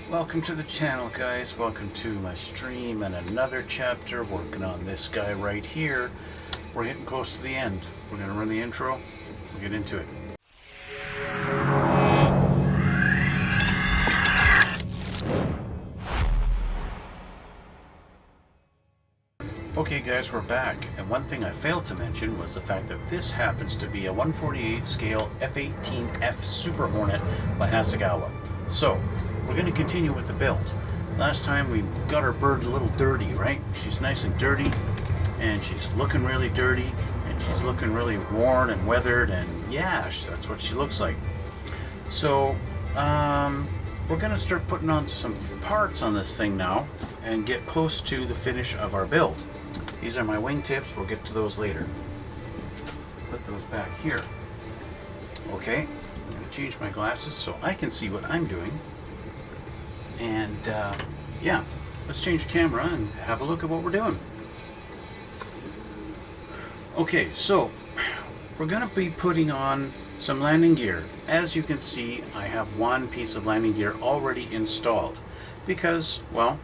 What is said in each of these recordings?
Welcome to the channel, guys. Welcome to my stream and another chapter working on this guy right here. We're getting close to the end. We're going to run the intro. We'll get into it. Okay guys, we're back, and one thing I failed to mention was the fact that this happens to be a 148 scale F-18F Super Hornet by Hasegawa. So, we're going to continue with the build. Last time we got our bird a little dirty, right? She's nice and dirty, and she's looking really dirty, and she's looking really worn and weathered, and yeah, that's what she looks like. So, we're going to start putting on some parts on this thing now, and get close to the finish of our build. These are my wingtips. We'll get to those later. Put those back here. Okay, I'm going to change my glasses so I can see what I'm doing. And yeah, let's change the camera and have a look at what we're doing. Okay, so we're going to be putting on some landing gear. As you can see, I have one piece of landing gear already installed because, well,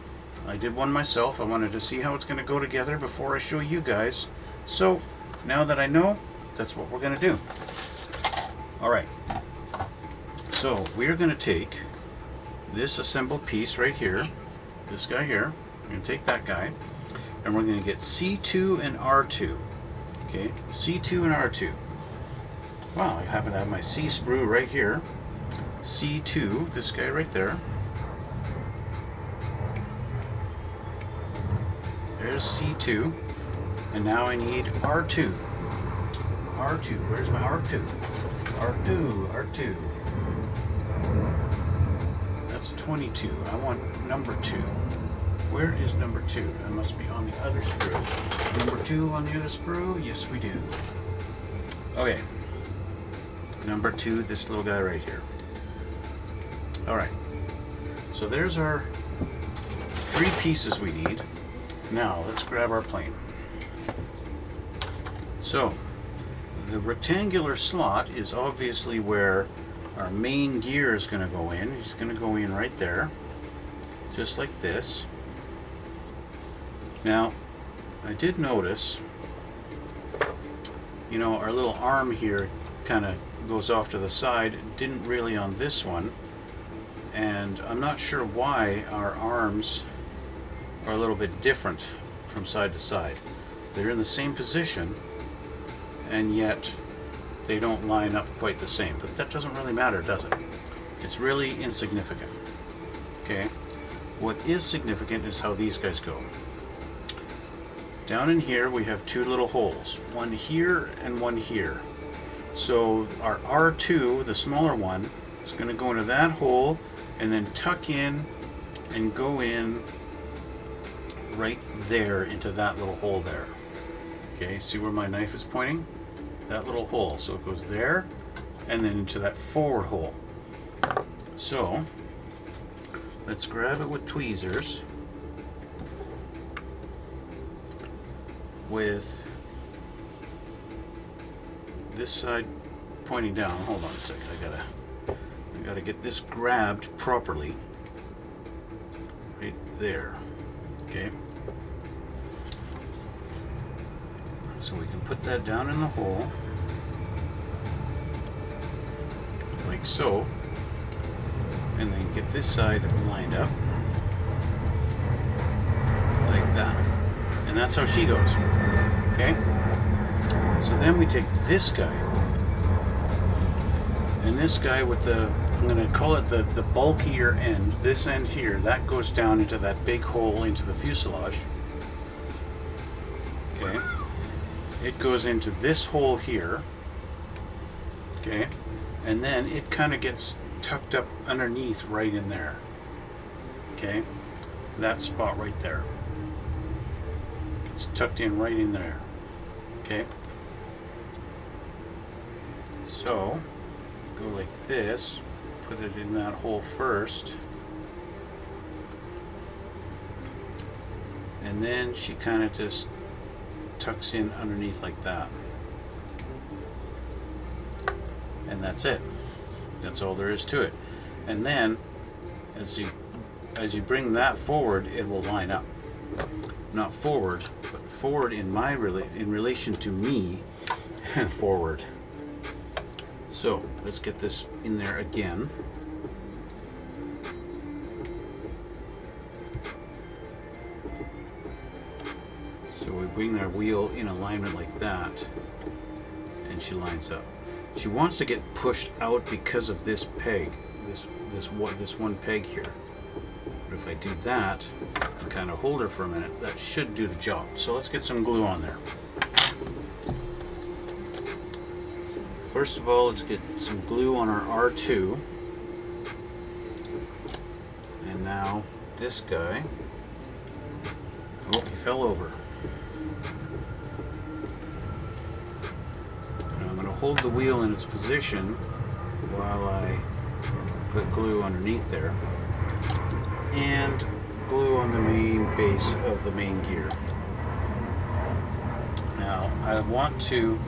I did one myself. I wanted to see how it's going to go together before I show you guys. So now that I know, that's what we're going to do. Alright, so we're going to take this assembled piece right here, this guy here. We're going to take that guy, and we're going to get C2 and R2. Okay, C2 and R2. Wow, I happen to have my C sprue right here. C2, this guy right there. There's C2, and now I need R2. R2, where's my R2? R2. That's 22. I want number 2. Where is number 2? That must be on the other sprue. Number 2 on the other sprue? Yes, we do. Okay. Number 2, this little guy right here. Alright. So there's our 3 pieces we need. Now, let's grab our plane. So, the rectangular slot is obviously where our main gear is going to go in. It's going to go in right there, just like this. Now, I did notice, you know, our little arm here kind of goes off to the side. It didn't really on this one, and I'm not sure why our arms are a little bit different from side to side. They're in the same position, and yet they don't line up quite the same. But that doesn't really matter, does it? It's really insignificant. Okay? What is significant is how these guys go. Down in here we have 2 little holes. One here and one here. So our R2, the smaller one, is going to go into that hole and then tuck in and go in right there into that little hole there. Okay, see where my knife is pointing? That little hole. So it goes there and then into that forward hole. So let's grab it with tweezers with this side pointing down. Hold on a second. I gotta get this grabbed properly right there. Okay. So we can put that down in the hole, like so, and then get this side lined up, like that. And that's how she goes. Okay? So then we take this guy, and this guy with the, I'm going to call it the bulkier end, this end here, that goes down into that big hole into the fuselage. Okay? It goes into this hole here, okay, and then it kind of gets tucked up underneath right in there, okay, that spot right there. It's tucked in right in there, okay. So, go like this, put it in that hole first, and then she kind of just tucks in underneath like that, and that's it. That's all there is to it. And then as you as you bring that forward, it will line up. Not forward, but forward in relation to me, forward. So let's get this in there again. So we bring our wheel in alignment like that, and she lines up. She wants to get pushed out because of this peg, this one peg here. But if I do that and kind of hold her for a minute, that should do the job. So let's get some glue on there. First of all, let's get some glue on our R2. And now this guy. Oh, he fell over. Now I'm going to hold the wheel in its position while I put glue underneath there. And glue on the main base of the main gear. Now I want to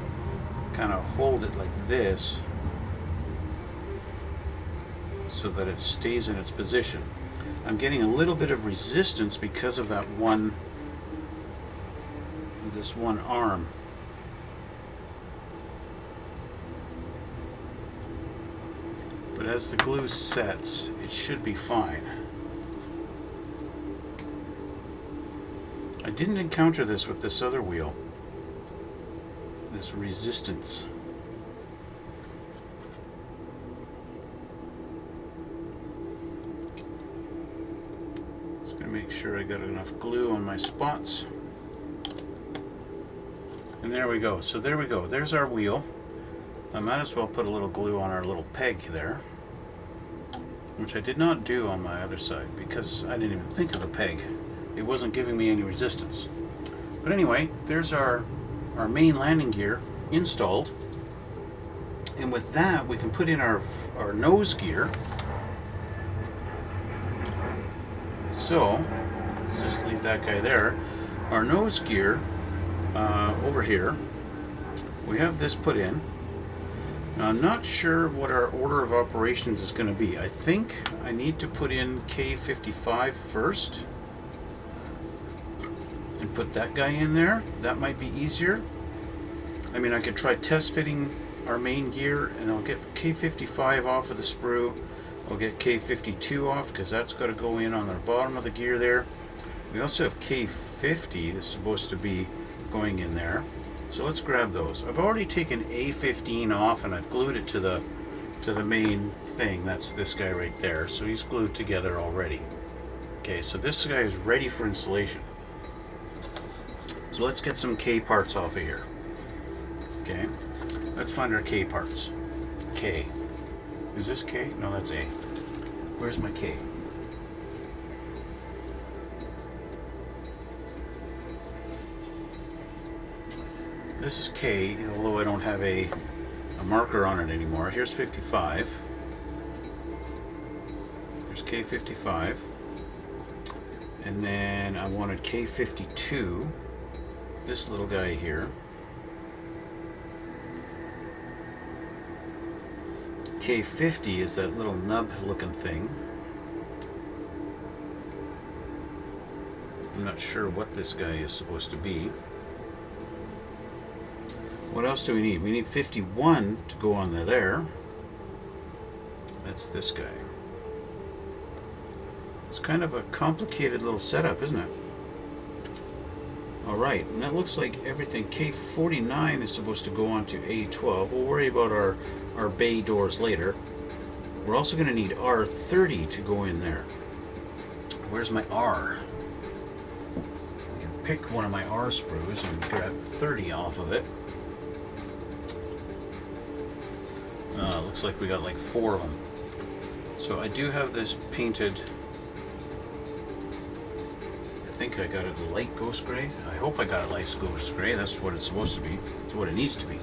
kind of hold it like this so that it stays in its position. I'm getting a little bit of resistance because of that this one arm. But as the glue sets, it should be fine. I didn't encounter this with this other wheel, this resistance. Just gonna make sure I got enough glue on my spots. And there we go. So there we go. There's our wheel. I might as well put a little glue on our little peg there, which I did not do on my other side because I didn't even think of the peg. It wasn't giving me any resistance. But anyway, there's our main landing gear installed. And with that, we can put in our nose gear. So, let's just leave that guy there. Our nose gear over here, we have this put in. Now, I'm not sure what our order of operations is going to be. I think I need to put in K55 first and put that guy in there. That might be easier. I mean, I could try test fitting our main gear and I'll get K55 off of the sprue. I'll get K52 off because that's got to go in on the bottom of the gear there. We also have K50 that's supposed to be going in there. So let's grab those. I've already taken A15 off and I've glued it to the main thing. That's this guy right there. So he's glued together already. Okay, so this guy is ready for installation. So let's get some K parts off of here. Okay, let's find our K parts. K. Is this K? No, that's A. Where's my K? This is K, although I don't have a marker on it anymore. Here's 55. There's K55. And then I wanted K52. This little guy here. K50 is that little nub looking thing. I'm not sure what this guy is supposed to be. What else do we need? We need 51 to go on there. That's this guy. It's kind of a complicated little setup, isn't it? Alright, and that looks like everything. K49 is supposed to go on to A12. We'll worry about our bay doors later. We're also going to need R30 to go in there. Where's my R? I can pick one of my R sprues and grab 30 off of it. Looks like we got like 4 of them. So I do have this painted. I think I got it light ghost gray. I hope I got it light ghost gray. That's what it's supposed to be. It's what it needs to be.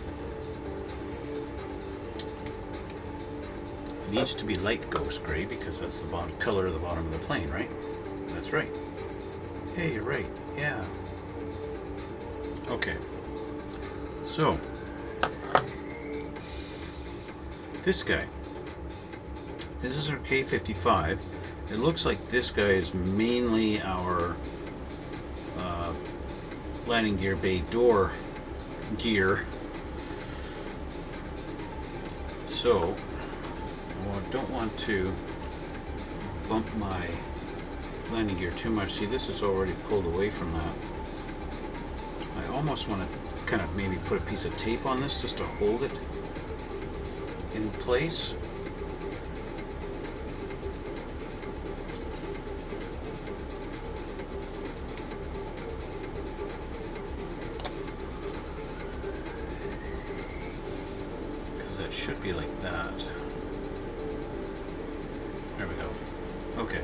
It needs to be light ghost gray because that's the bottom color of the bottom of the plane, right? That's right. Hey, you're right. Yeah. Okay. So this guy. This is our K55. It looks like this guy is mainly our landing gear bay door gear. So I don't want to bump my landing gear too much. See, this is already pulled away from that. I almost want to kind of maybe put a piece of tape on this just to hold it in place. Because that should be like that. There we go. Okay.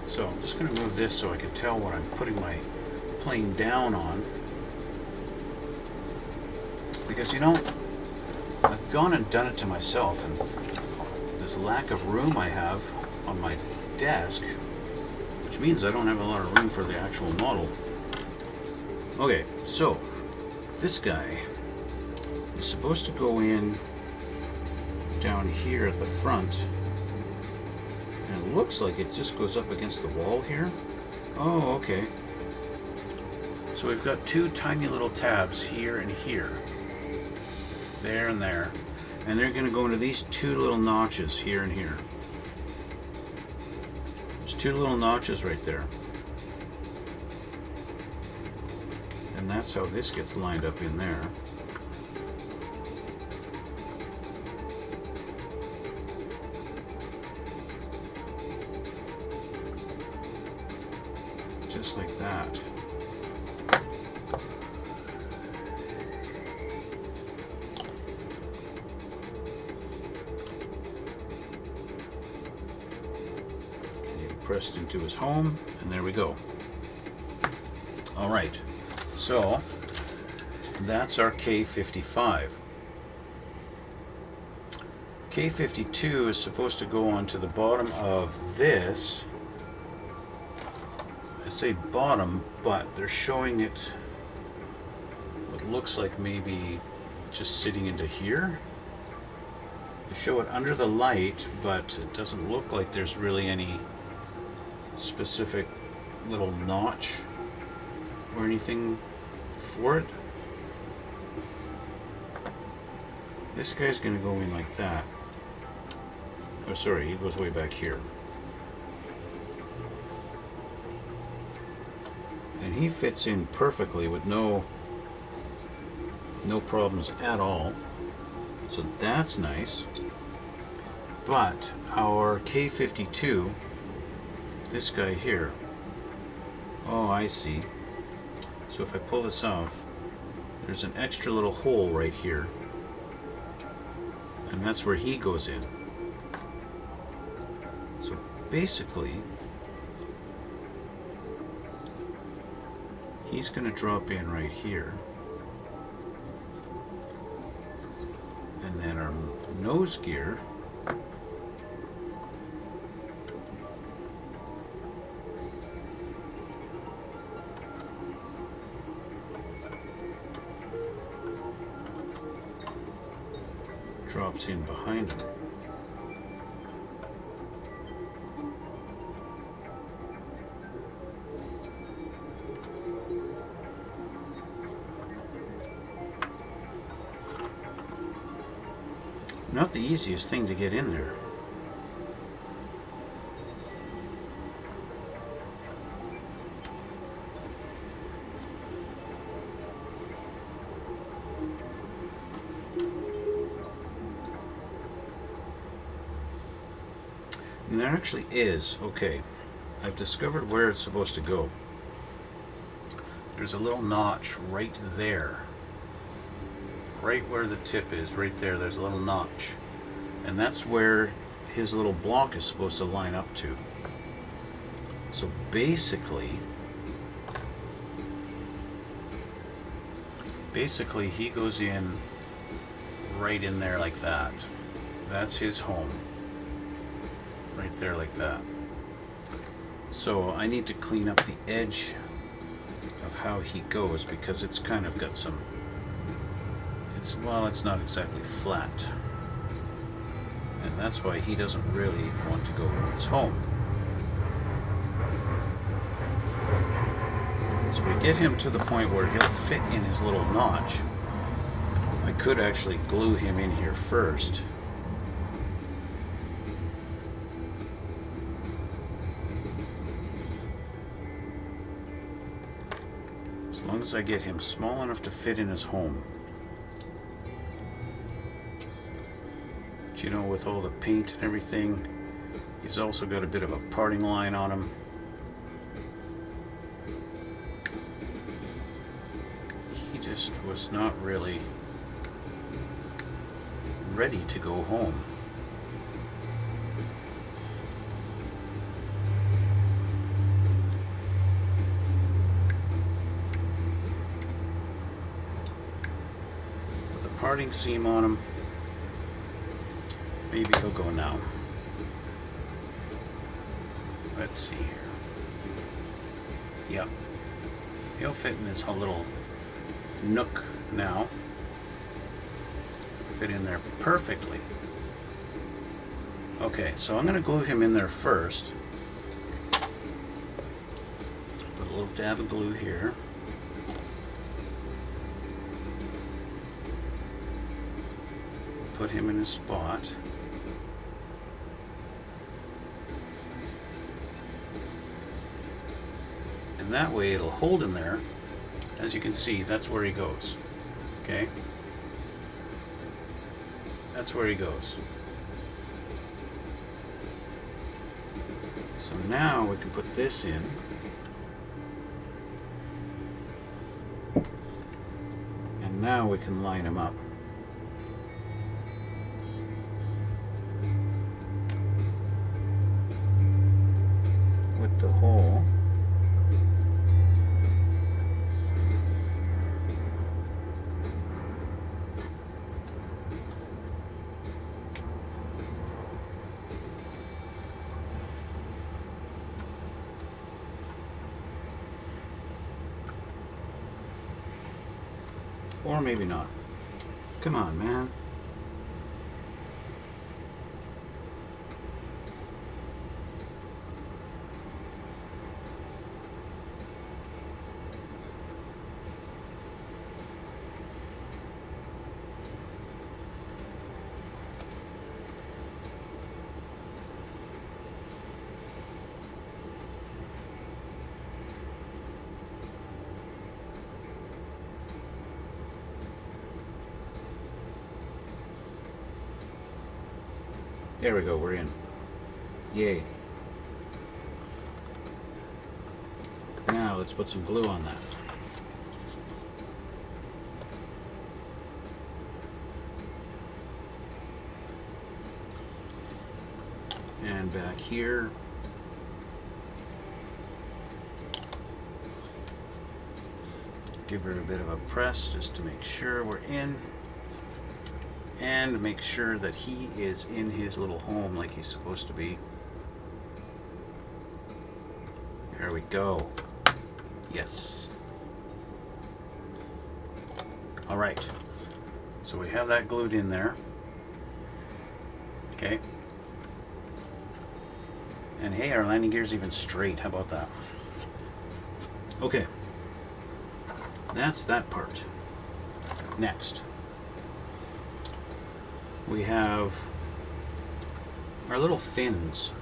So I'm just going to move this so I can tell what I'm putting my plane down on. Because, you know, I've gone and done it to myself, and this lack of room I have on my desk, which means I don't have a lot of room for the actual model. Okay, so this guy is supposed to go in down here at the front, and it looks like it just goes up against the wall here. Oh, okay. So we've got two tiny little tabs here and here. There and there. And they're going to go into these two little notches here and here. There's two little notches right there. And that's how this gets lined up in there. Just like that. Pressed into his home, and there we go. All right, so that's our K55. K52 is supposed to go onto the bottom of this. I say bottom, but they're showing it what looks like maybe just sitting into here. They show it under the light, but it doesn't look like there's really any specific little notch or anything for it. This guy's going to go in like that. Oh, sorry, he goes way back here. And he fits in perfectly with no problems at all. So that's nice. But our K52, this guy here, oh, I see. So if I pull this off, there's an extra little hole right here, and that's where he goes in. So basically, he's going to drop in right here, and then our nose gear drops in behind him. Not the easiest thing to get in there. And there actually is. Okay, I've discovered where it's supposed to go. There's a little notch right there. Right where the tip is, right there, there's a little notch. And that's where his little block is supposed to line up to. So basically he goes in right in there like that. That's his home. Right there like that. So I need to clean up the edge of how he goes, because it's kind of got some, well, it's not exactly flat. And that's why he doesn't really want to go in his home. So we get him to the point where he'll fit in his little notch. I could actually glue him in here first. As long as I get him small enough to fit in his home. But you know, with all the paint and everything, he's also got a bit of a parting line on him. He just was not really ready to go home. With a parting seam on him, maybe he'll go now. Let's see here. Yep. He'll fit in this whole little nook now. Fit in there perfectly. Okay, so I'm going to glue him in there first. Put a little dab of glue here. Put him in his spot. And that way it'll hold him there. As you can see, that's where he goes. Okay? That's where he goes. So now we can put this in. And now we can line him up. With the hole. Or maybe not. Come on, man. There we go, we're in. Yay. Now let's put some glue on that. And back here. Give her a bit of a press just to make sure we're in. And make sure that he is in his little home like he's supposed to be. There we go. Yes. All right. So we have that glued in there. Okay. And hey, our landing gear's even straight. How about that? Okay. That's that part. Next. We have our little fins.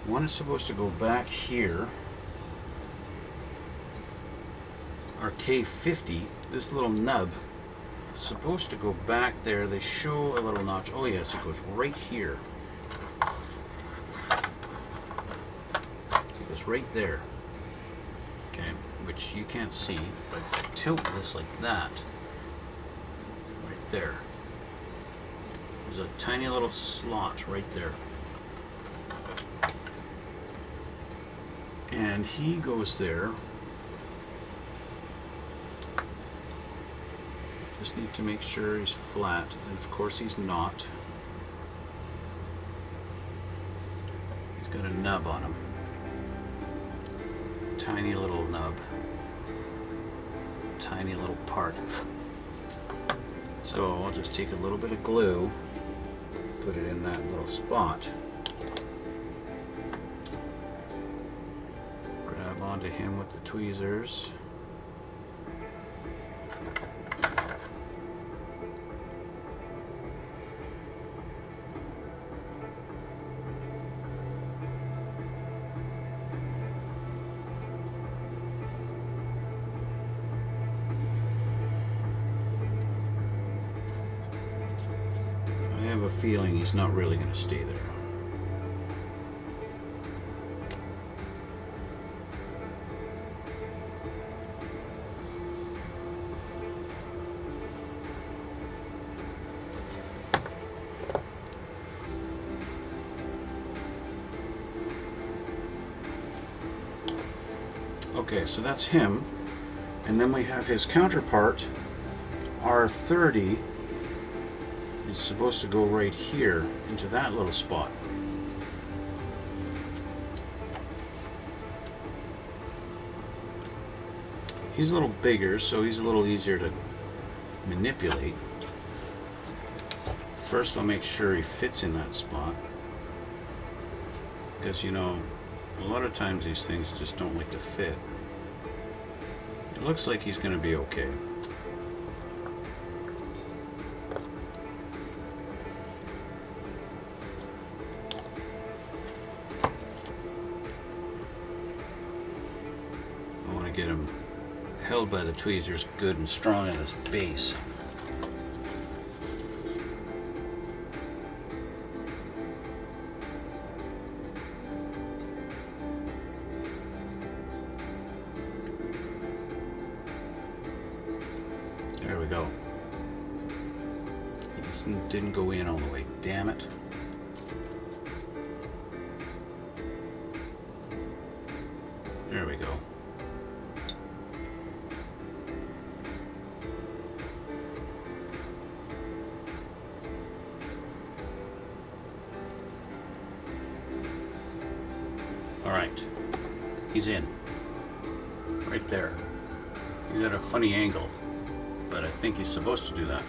One is supposed to go back here. Our K50, this little nub, is supposed to go back there. They show a little notch. Oh yes, it goes right here. It goes right there. Okay, which you can't see. If I tilt this like that, right there. There's a tiny little slot right there. And he goes there. Just need to make sure he's flat, and of course he's not. He's got a nub on him. Tiny little nub. Tiny little part. So I'll just take a little bit of glue, put it in that little spot. Grab onto him with the tweezers. have a feeling he's not really going to stay there. Okay, so that's him. And then we have his counterpart, R30, is supposed to go right here into that little spot. He's a little bigger, so he's a little easier to manipulate. First, I'll make sure he fits in that spot. Because, you know, a lot of times these things just don't like to fit. It looks like he's going to be okay. I want to get him held by the tweezers good and strong at his base. There we go. He didn't go in all the way. Damn it. There we go. All right. He's in. Right there. He's at a funny angle. But I think he's supposed to do that.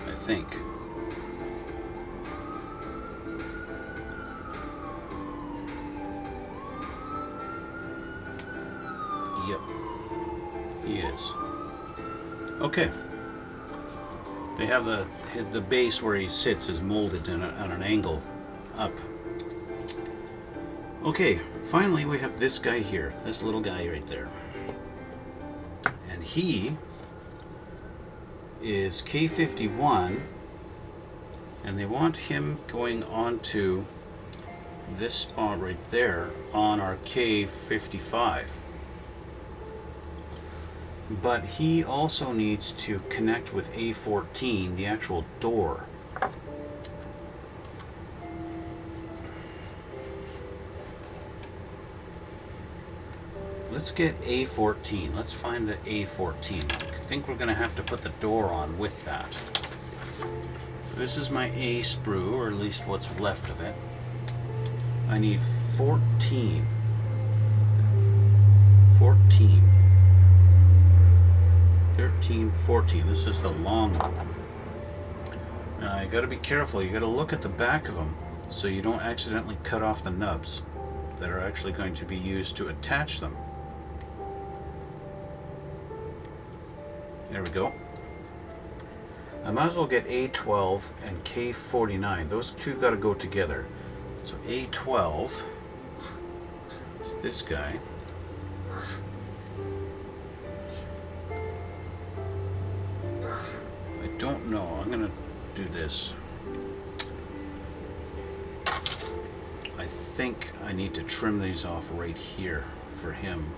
I think. Yep. He is. Okay. They have the base where he sits is molded on an angle up. Okay, finally we have this guy here. This little guy right there. And he is K51, and they want him going onto this spot right there on our K55. But he also needs to connect with A14, the actual door. Let's get A14. Let's find the A14. I think we're going to have to put the door on with that. So this is my A sprue, or at least what's left of it. I need 14. 14. 13, 14. This is the long one. Now you got to be careful. You got to look at the back of them so you don't accidentally cut off the nubs that are actually going to be used to attach them. There we go. I might as well get A12 and K49. Those two got to go together. So A12 is this guy. I don't know. I'm going to do this. I think I need to trim these off right here for him.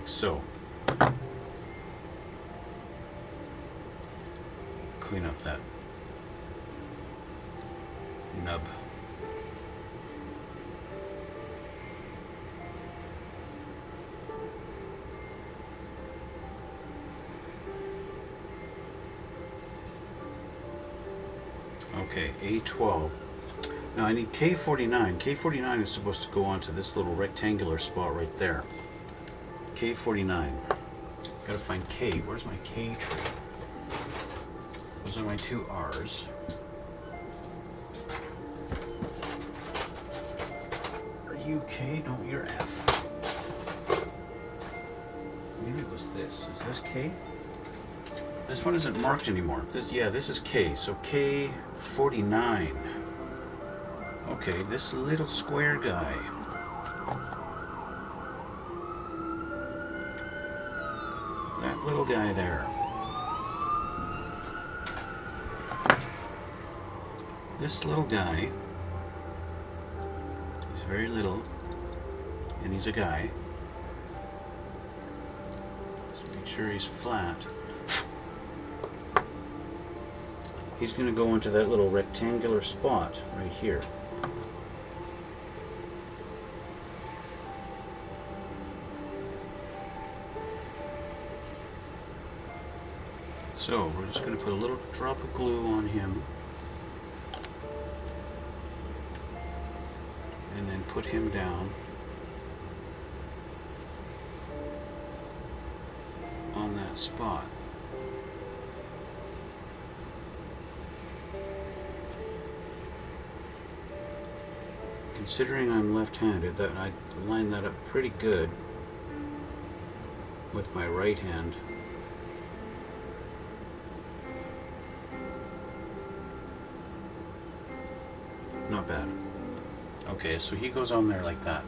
So, clean up that nub. Okay, A12. Now I need K49. K49 is supposed to go onto this little rectangular spot right there. K49. Gotta find K. Where's my K tree? Those are my two R's. Are you K? No, you're F. Maybe it was this. Is this K? This one isn't marked anymore. This is K. So K49. Okay, this little square guy. That little guy there. This little guy, he's very little, and he's a guy. Let's make sure he's flat. He's going to go into that little rectangular spot right here. So we're just going to put a little drop of glue on him. And then put him down on that spot. Considering I'm left-handed, that I line that up pretty good with my right hand. Not bad. Okay, so he goes on there like that.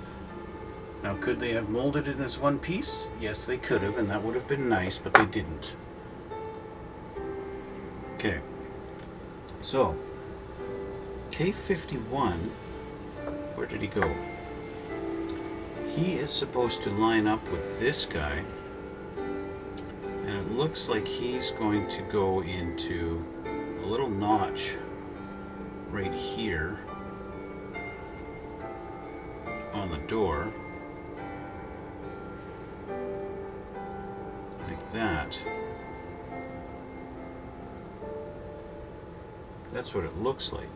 Now, could they have molded it as one piece? Yes, they could have, and that would have been nice, but they didn't. Okay. So, K51, where did he go? He is supposed to line up with this guy, and it looks like he's going to go into a little notch right here on the door, like that. That's what it looks like.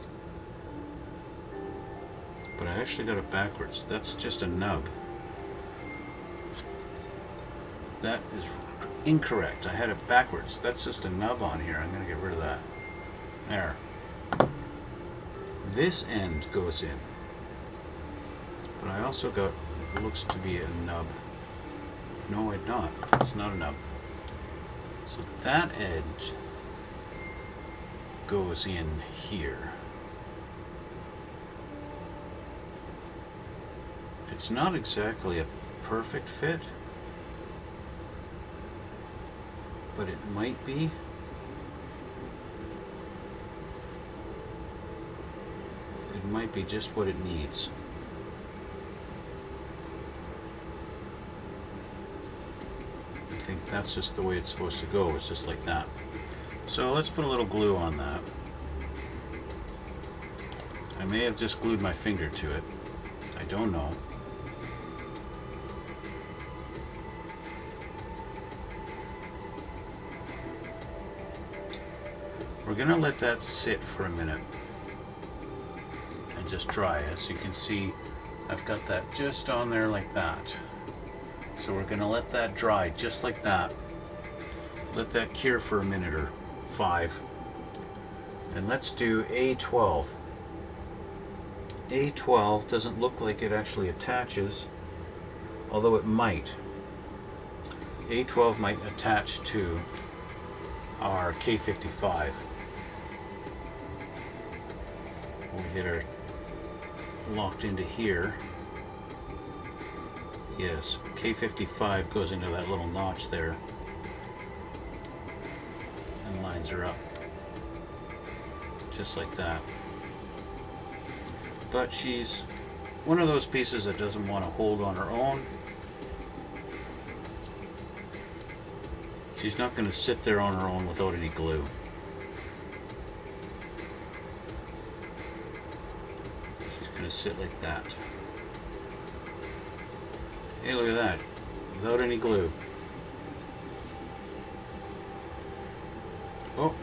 But I actually got it backwards. That's just a nub. That is incorrect. I had it backwards. That's just a nub on here. I'm going to get rid of that. There. This end goes in. But I also got, it looks to be a nub. No, it's not. It's not a nub. So that edge goes in here. It's not exactly a perfect fit, but it might be. It might be just what it needs. I think that's just the way it's supposed to go. It's just like that. So let's put a little glue on that. I may have just glued my finger to it. I don't know. We're going to let that sit for a minute and just dry. As you can see, I've got that just on there like that. So we're going to let that dry just like that. Let that cure for a minute or 5. And let's do A12. A12 doesn't look like it actually attaches, although it might. A12 might attach to our K55. We'll get her locked into here. Yes, K55 goes into that little notch there and lines her up just like that. But she's one of those pieces that doesn't want to hold on her own. She's not going to sit there on her own without any glue. She's going to sit like that. Hey, look at that. Without any glue. Oh.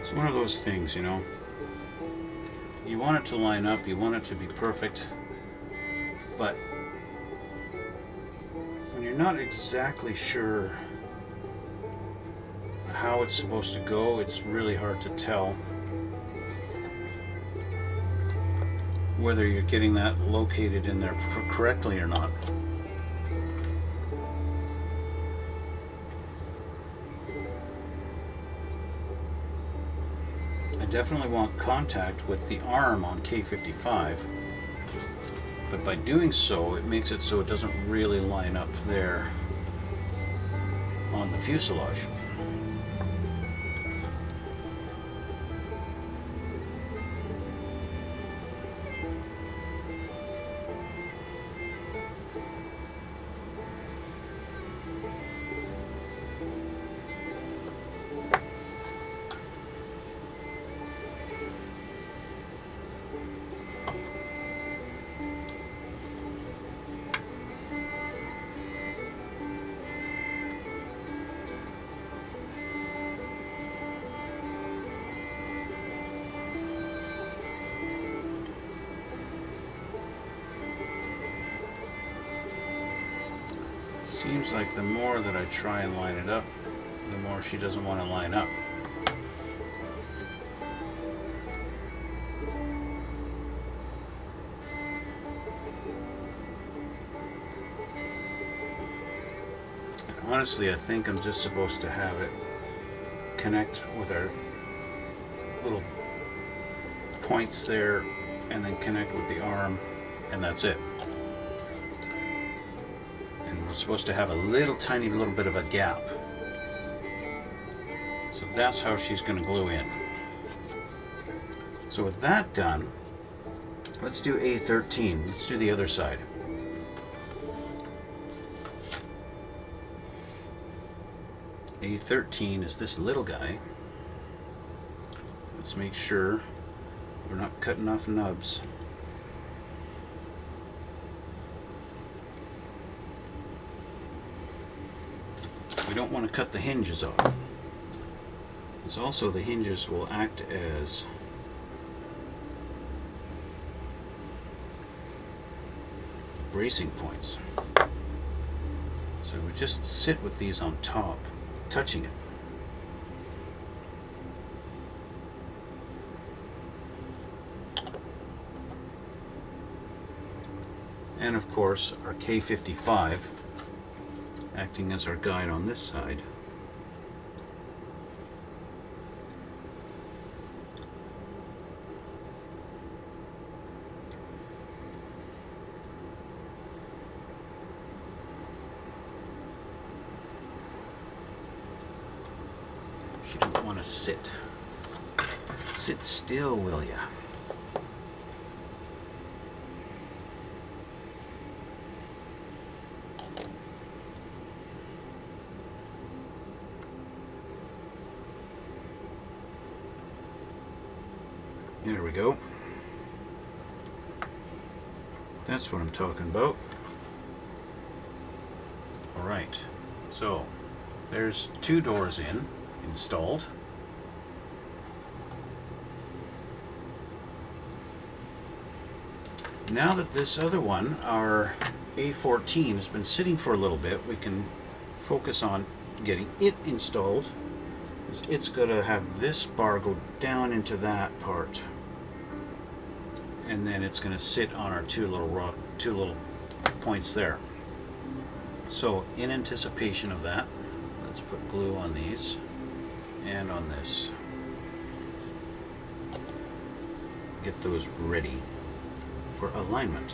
It's one of those things, you know. You want it to line up, you want it to be perfect, but when you're not exactly sure how it's supposed to go, it's really hard to tell whether you're getting that located in there correctly or not. I definitely want contact with the arm on K55, but by doing so, it makes it so it doesn't really line up there on the fuselage. Seems like the more that I try and line it up, the more she doesn't want to line up. And honestly, I think I'm just supposed to have it connect with our little points there and then connect with the arm, and that's it. We're supposed to have a little tiny little bit of a gap. So that's how she's going to glue in. So with that done, let's do A13. Let's do the other side. A13 is this little guy. Let's make sure we're not cutting off nubs. We don't want to cut the hinges off. It's also the hinges will act as bracing points. So we just sit with these on top, touching it. And of course our K55 acting as our guide on this side. She don't want to sit. Sit still, will ya? There we go. That's what I'm talking about. Alright, so there's 2 doors installed. Now that this other one, our A14, has been sitting for a little bit, we can focus on getting it installed. It's going to have this bar go down into that part. And then it's going to sit on our two little points there. So in anticipation of that, let's put glue on these and on this. Get those ready for alignment.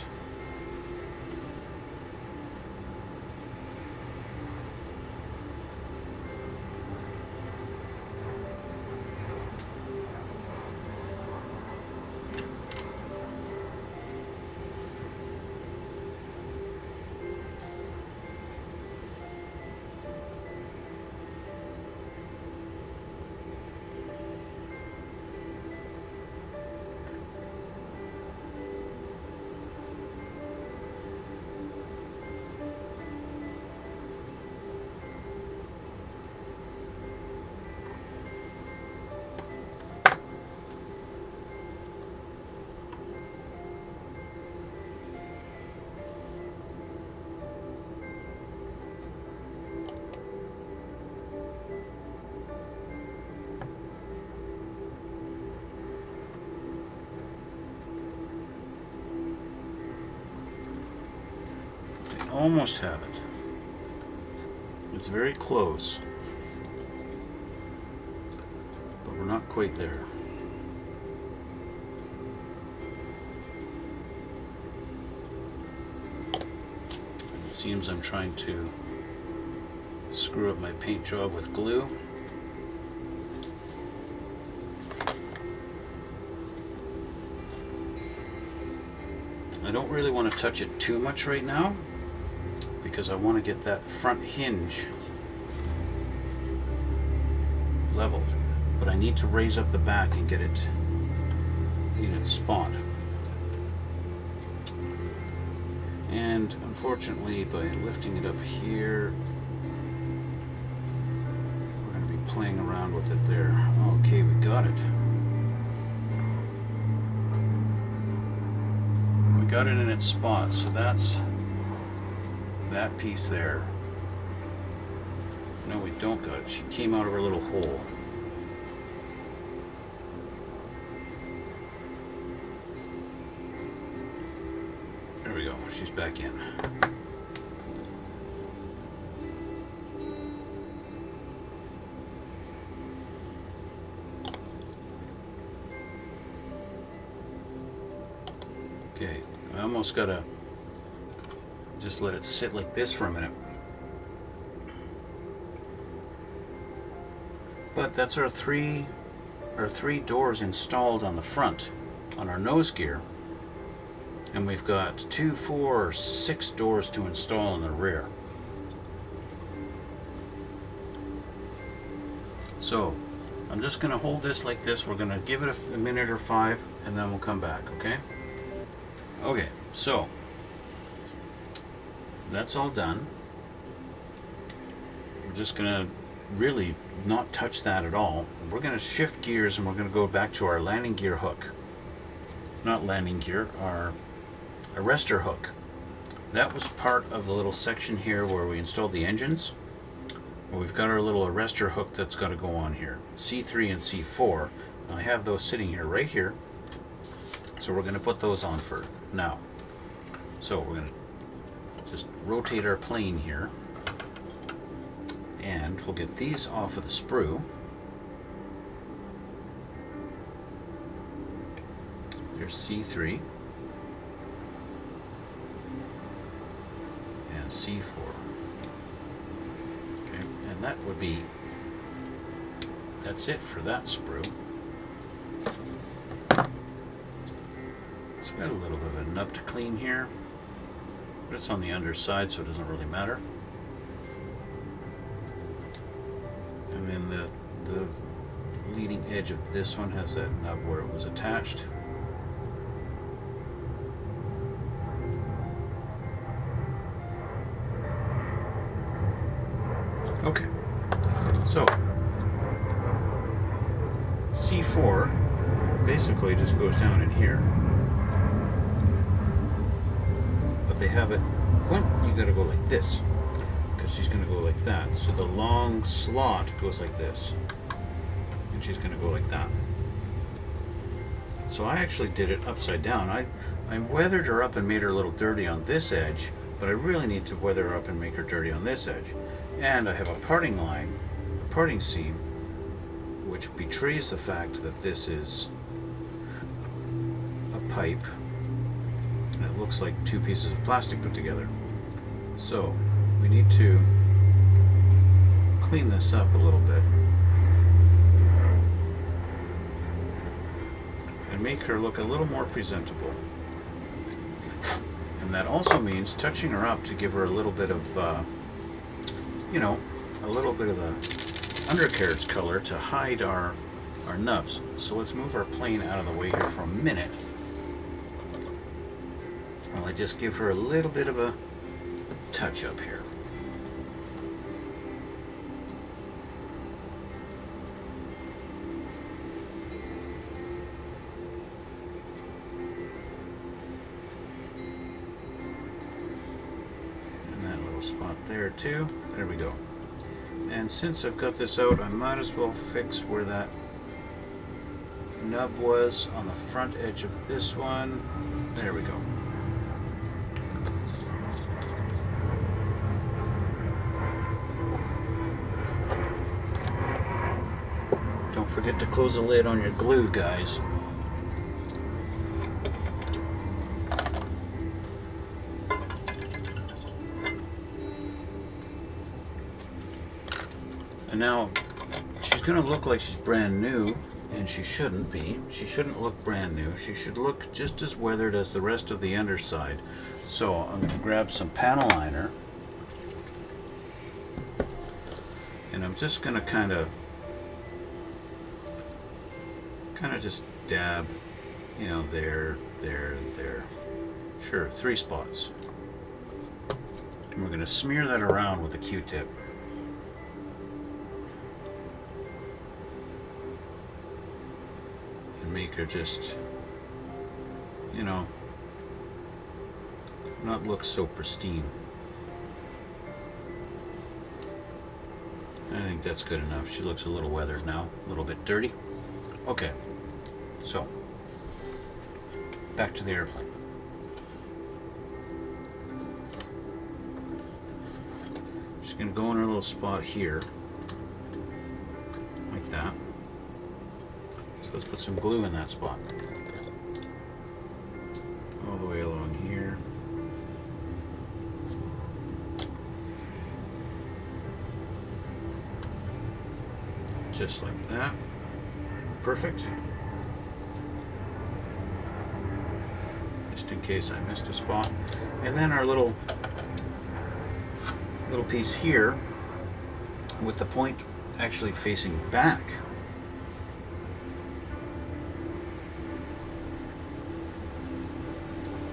Almost have it. It's very close, but we're not quite there. seems I'm trying to screw up my paint job with glue. I don't really want to touch it too much right now because I want to get that front hinge leveled, but I need to raise up the back and get it in its spot. And unfortunately, by lifting it up here, we're going to be playing around with it there. Okay, we got it. We got it in its spot, so that's that piece there. No, we don't got it. She came out of her little hole. There we go. She's back in. Okay, I almost gotta just let it sit like this for a minute. But that's our three doors installed on the front on our nose gear, and we've got 2, 4, 6 doors to install in the rear. So I'm just going to hold this like this. We're going to give it a minute or 5, and then we'll come back. Okay, so that's all done. We're just going to really not touch that at all. We're going to shift gears and we're going to go back to our landing gear hook. Not landing gear, our arrestor hook. That was part of the little section here where we installed the engines. Well, we've got our little arrestor hook that's got to go on here. C3 and C4. I have those sitting here right here. So we're going to put those on for now. So we're going to just rotate our plane here. And we'll get these off of the sprue. There's C3 and C4. Okay, and that would be, that's it for that sprue. It's got a little bit of a nub to clean here, but it's on the underside, so it doesn't really matter. And then the leading edge of this one has that nub where it was attached. Okay, so C4 basically just goes down in here, but they have it, you gotta go like this, because she's going to go like that. So the long slot goes like this, and she's going to go like that. So I actually did it upside down. I weathered her up and made her a little dirty on this edge, but I really need to weather her up and make her dirty on this edge. And I have a parting line, a parting seam, which betrays the fact that this is a pipe, and it looks like 2 pieces of plastic put together. So we need to clean this up a little bit and make her look a little more presentable. And that also means touching her up to give her a little bit of, you know, a little bit of the undercarriage color to hide our nubs. So let's move our plane out of the way here for a minute while I just give her a little bit of a touch up here. And that little spot there too. There we go. And since I've got this out, I might as well fix where that nub was on the front edge of this one. There we go. Don't forget to close the lid on your glue, guys. And now she's going to look like she's brand new, and she shouldn't be. She shouldn't look brand new. She should look just as weathered as the rest of the underside. So I'm going to grab some panel liner, and I'm just going to kind of just dab, you know, there. Sure, 3 spots. And we're going to smear that around with a Q-tip. And make her just, you know, not look so pristine. I think that's good enough. She looks a little weathered now, a little bit dirty. Okay, so back to the airplane. She's going to go in her little spot here, like that. So let's put some glue in that spot. All the way along here. Just like that. Perfect. Just in case I missed a spot. And then our little piece here with the point actually facing back.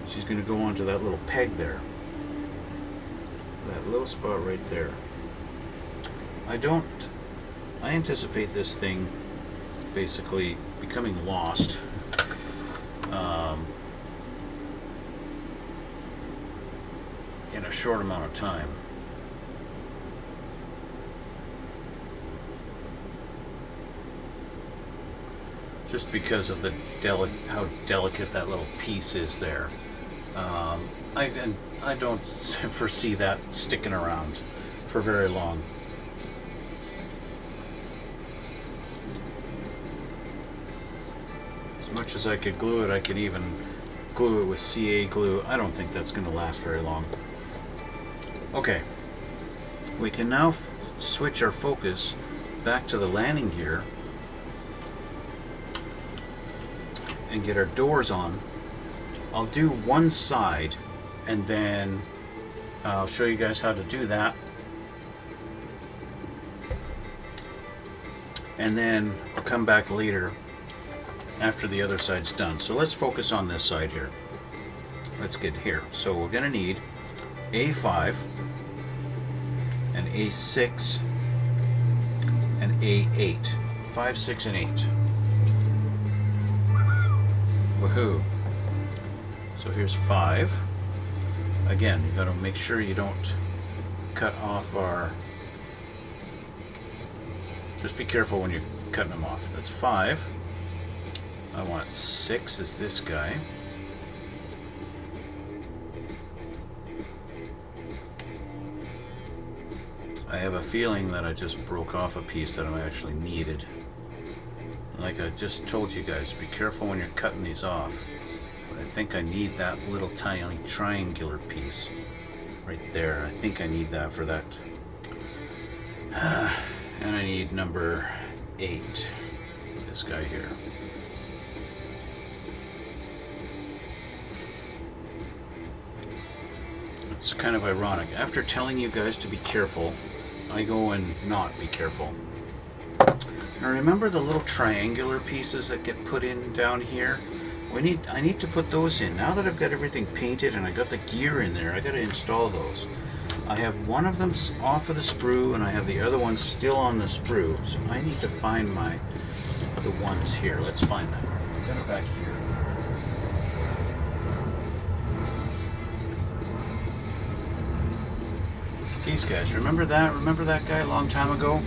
She's going to go onto that little peg there. That little spot right there. I anticipate this thing basically becoming lost. In a short amount of time. Just because of how delicate that little piece is there. I don't foresee that sticking around for very long. As much as I could glue it, I could even glue it with CA glue. I don't think that's going to last very long. Okay, we can now switch our focus back to the landing gear and get our doors on. I'll do one side and then I'll show you guys how to do that. And then I'll come back later after the other side's done. So let's focus on this side here. Let's get here. So we're going to need A5 and A6 and A8. 5, 6, and 8. Woohoo. So here's 5. Again, you got to make sure you don't cut off our... Just be careful when you're cutting them off. That's 5. I want 6 is this guy. I have a feeling that I just broke off a piece that I actually needed. Like I just told you guys, be careful when you're cutting these off. But I think I need that little tiny triangular piece right there. I think I need that for that. And I need number 8, this guy here. It's kind of ironic. After telling you guys to be careful, I go and not be careful. Now remember the little triangular pieces that get put in down here? I need to put those in. Now that I've got everything painted and I got the gear in there, I got to install those. I have one of them off of the sprue and I have the other one still on the sprue. So I need to find the ones here. Let's find them. I've got it back here. These guys, remember that? Remember that guy a long time ago?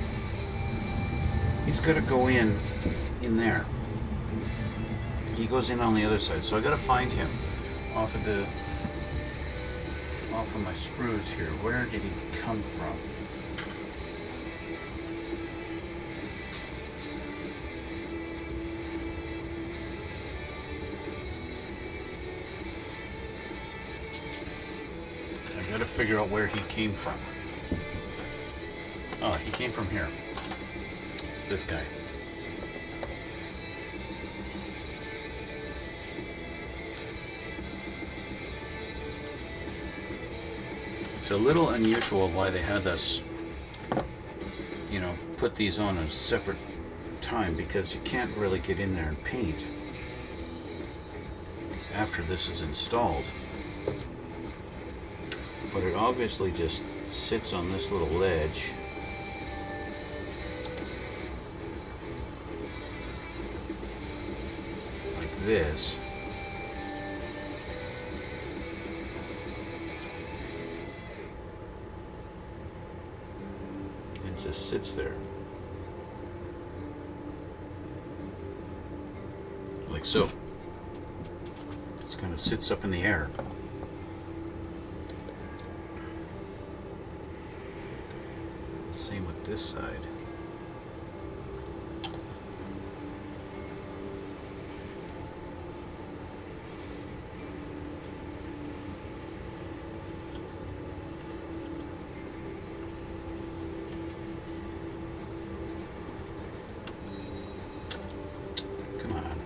He's got to go in there. He goes in on the other side, so I got to find him off of my sprues here. Where did he come from? I got to figure out where he came from. Oh, he came from here. this guy. It's a little unusual why they had us, you know, put these on a separate time, because you can't really get in there and paint after this is installed. But it obviously just sits on this little ledge. Like this. And just sits there. Like so. Just kind of sits up in the air. Same with this side. Come on.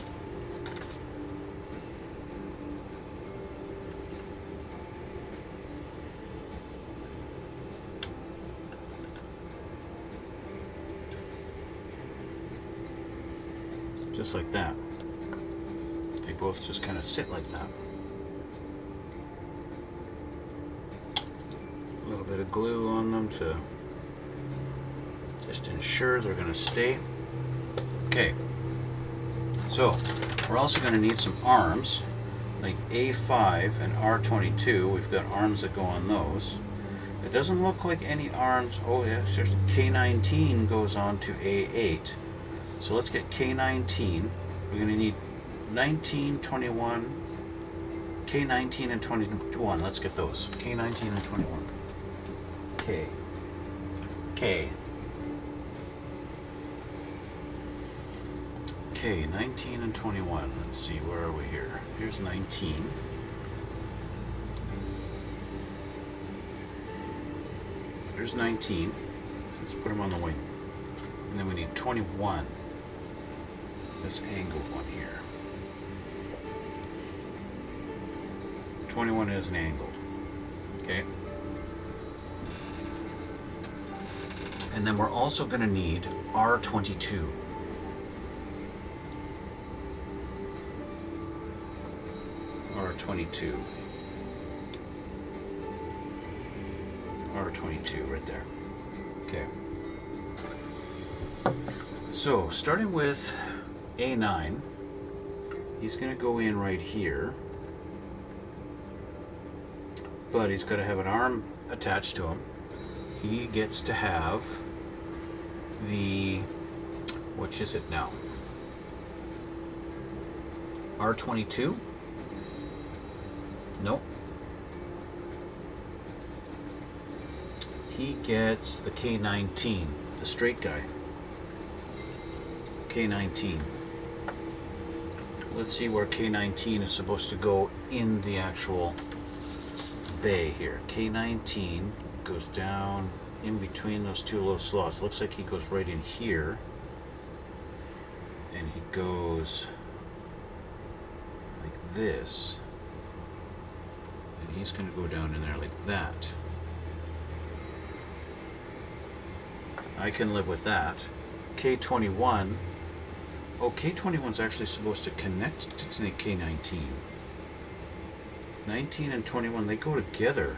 Just like that. They both just kind of sit like that. A little bit of glue on them to just ensure they're going to stay. Okay. So, we're also going to need some arms, like A5 and R22. We've got arms that go on those. It doesn't look like any arms. Oh, yeah, there's K19 goes on to A8. So let's get K19. We're going to need 19, 21, K19 and 21. Let's get those. K19 and 21. K. K. K, 19 and 21. Let's see, where are we here? Here's 19. There's 19. Let's put them on the wing. And then we need 21. This angled one here. 21 is an angle. Okay. And then we're also going to need R22. R22. R22 right there. Okay. So, starting with A9, he's going to go in right here, but he's got to have an arm attached to him. He gets to have the, which is it now? R22? Nope. He gets the K19, the straight guy. K19. Let's see where K19 is supposed to go in the actual bay here. K19 goes down in between those two little slots. Looks like he goes right in here. And he goes like this. And he's going to go down in there like that. I can live with that. K21. Oh, K21's actually supposed to connect to the K19. 19 and 21, they go together.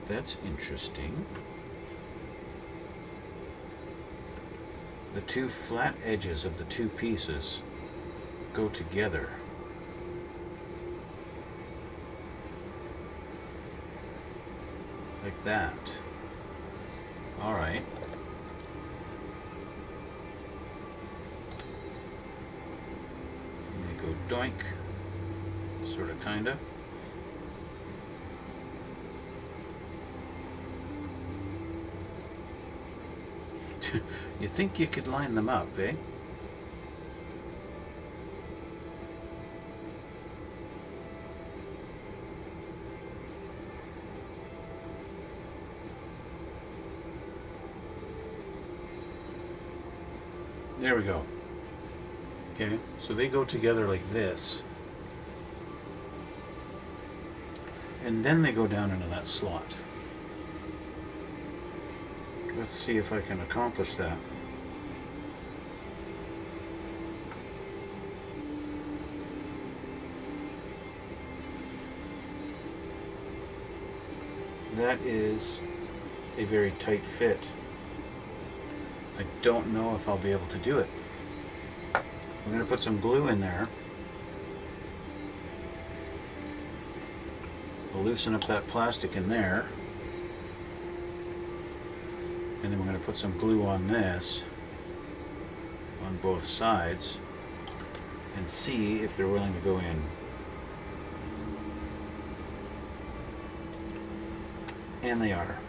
That's interesting. The two flat edges of the two pieces go together. Like that. All right. And they go doink, sort of, kinda. You think you could line them up, eh? There we go. Okay, so they go together like this. And then they go down into that slot. Let's see if I can accomplish that. That is a very tight fit. I don't know if I'll be able to do it. I'm going to put some glue in there. We'll loosen up that plastic in there. And then we're going to put some glue on this, on both sides, and see if they're willing to go in. And they are.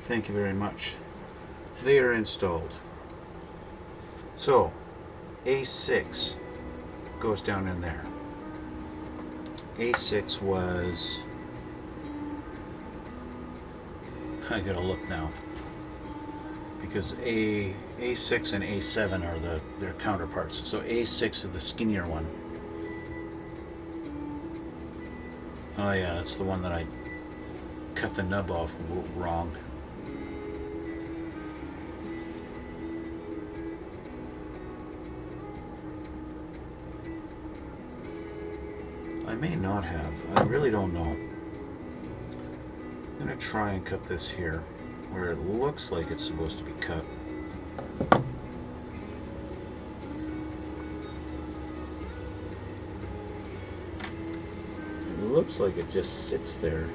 Thank you very much. They are installed. So, A6 goes down in there. A6 was... I gotta look now. Because A6 and A7 are their counterparts. So A6 is the skinnier one. Oh yeah, that's the one that I cut the nub off wrong. I may not have. I really don't know. I'm going to try and cut this here where it looks like it's supposed to be cut. It looks like it just sits there.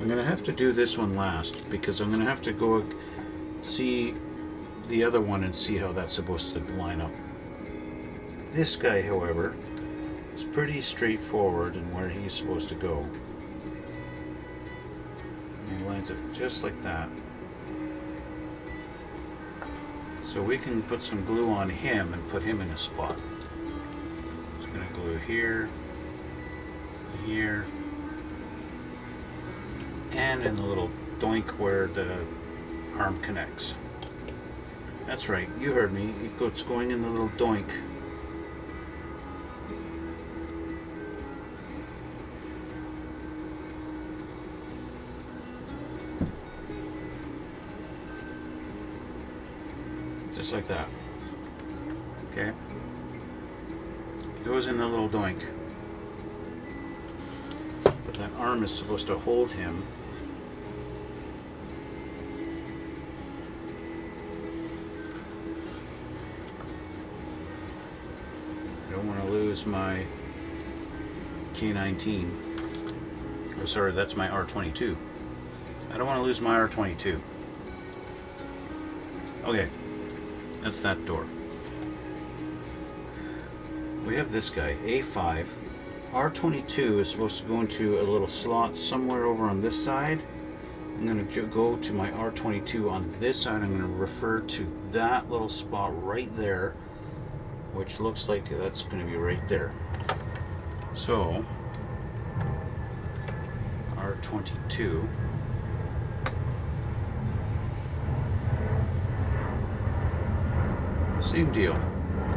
I'm going to have to do this one last because I'm going to have to go see the other one and see how that's supposed to line up. This guy, however, is pretty straightforward in where he's supposed to go. And he lines up just like that. So we can put some glue on him and put him in a spot. Just going to glue here, here, and in the little doink where the arm connects. That's right, you heard me. It's going in the little doink. Just like that. Okay. It goes in the little doink. But that arm is supposed to hold him. I don't want to lose my K19. Oh, sorry, that's my R22. I don't want to lose my R22. Okay, that's that door. We have this guy, A5. R22 is supposed to go into a little slot somewhere over on this side. I'm going to go to my R22 on this side. I'm going to refer to that little spot right there, which looks like that's going to be right there. So, R22. Same deal.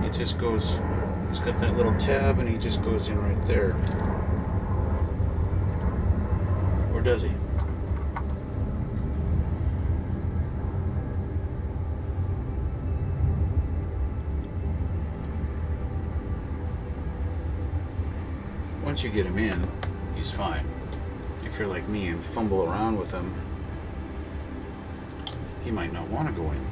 It just goes, he's got that little tab and he just goes in right there. Or does he? Once you get him in, he's fine. If you're like me and fumble around with him, he might not want to go in.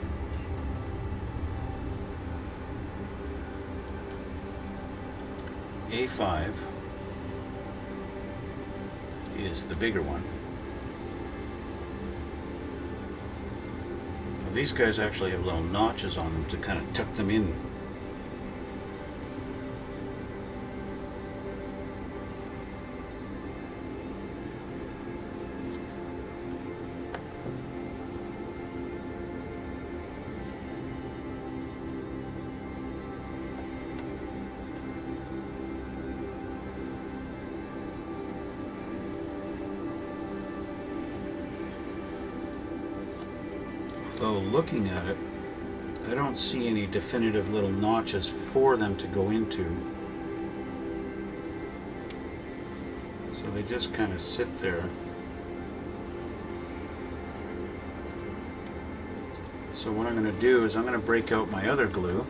A5 is the bigger one. Now, these guys actually have little notches on them to kind of tuck them in. Though looking at it, I don't see any definitive little notches for them to go into. So they just kind of sit there. So what I'm going to do is I'm going to break out my other glue,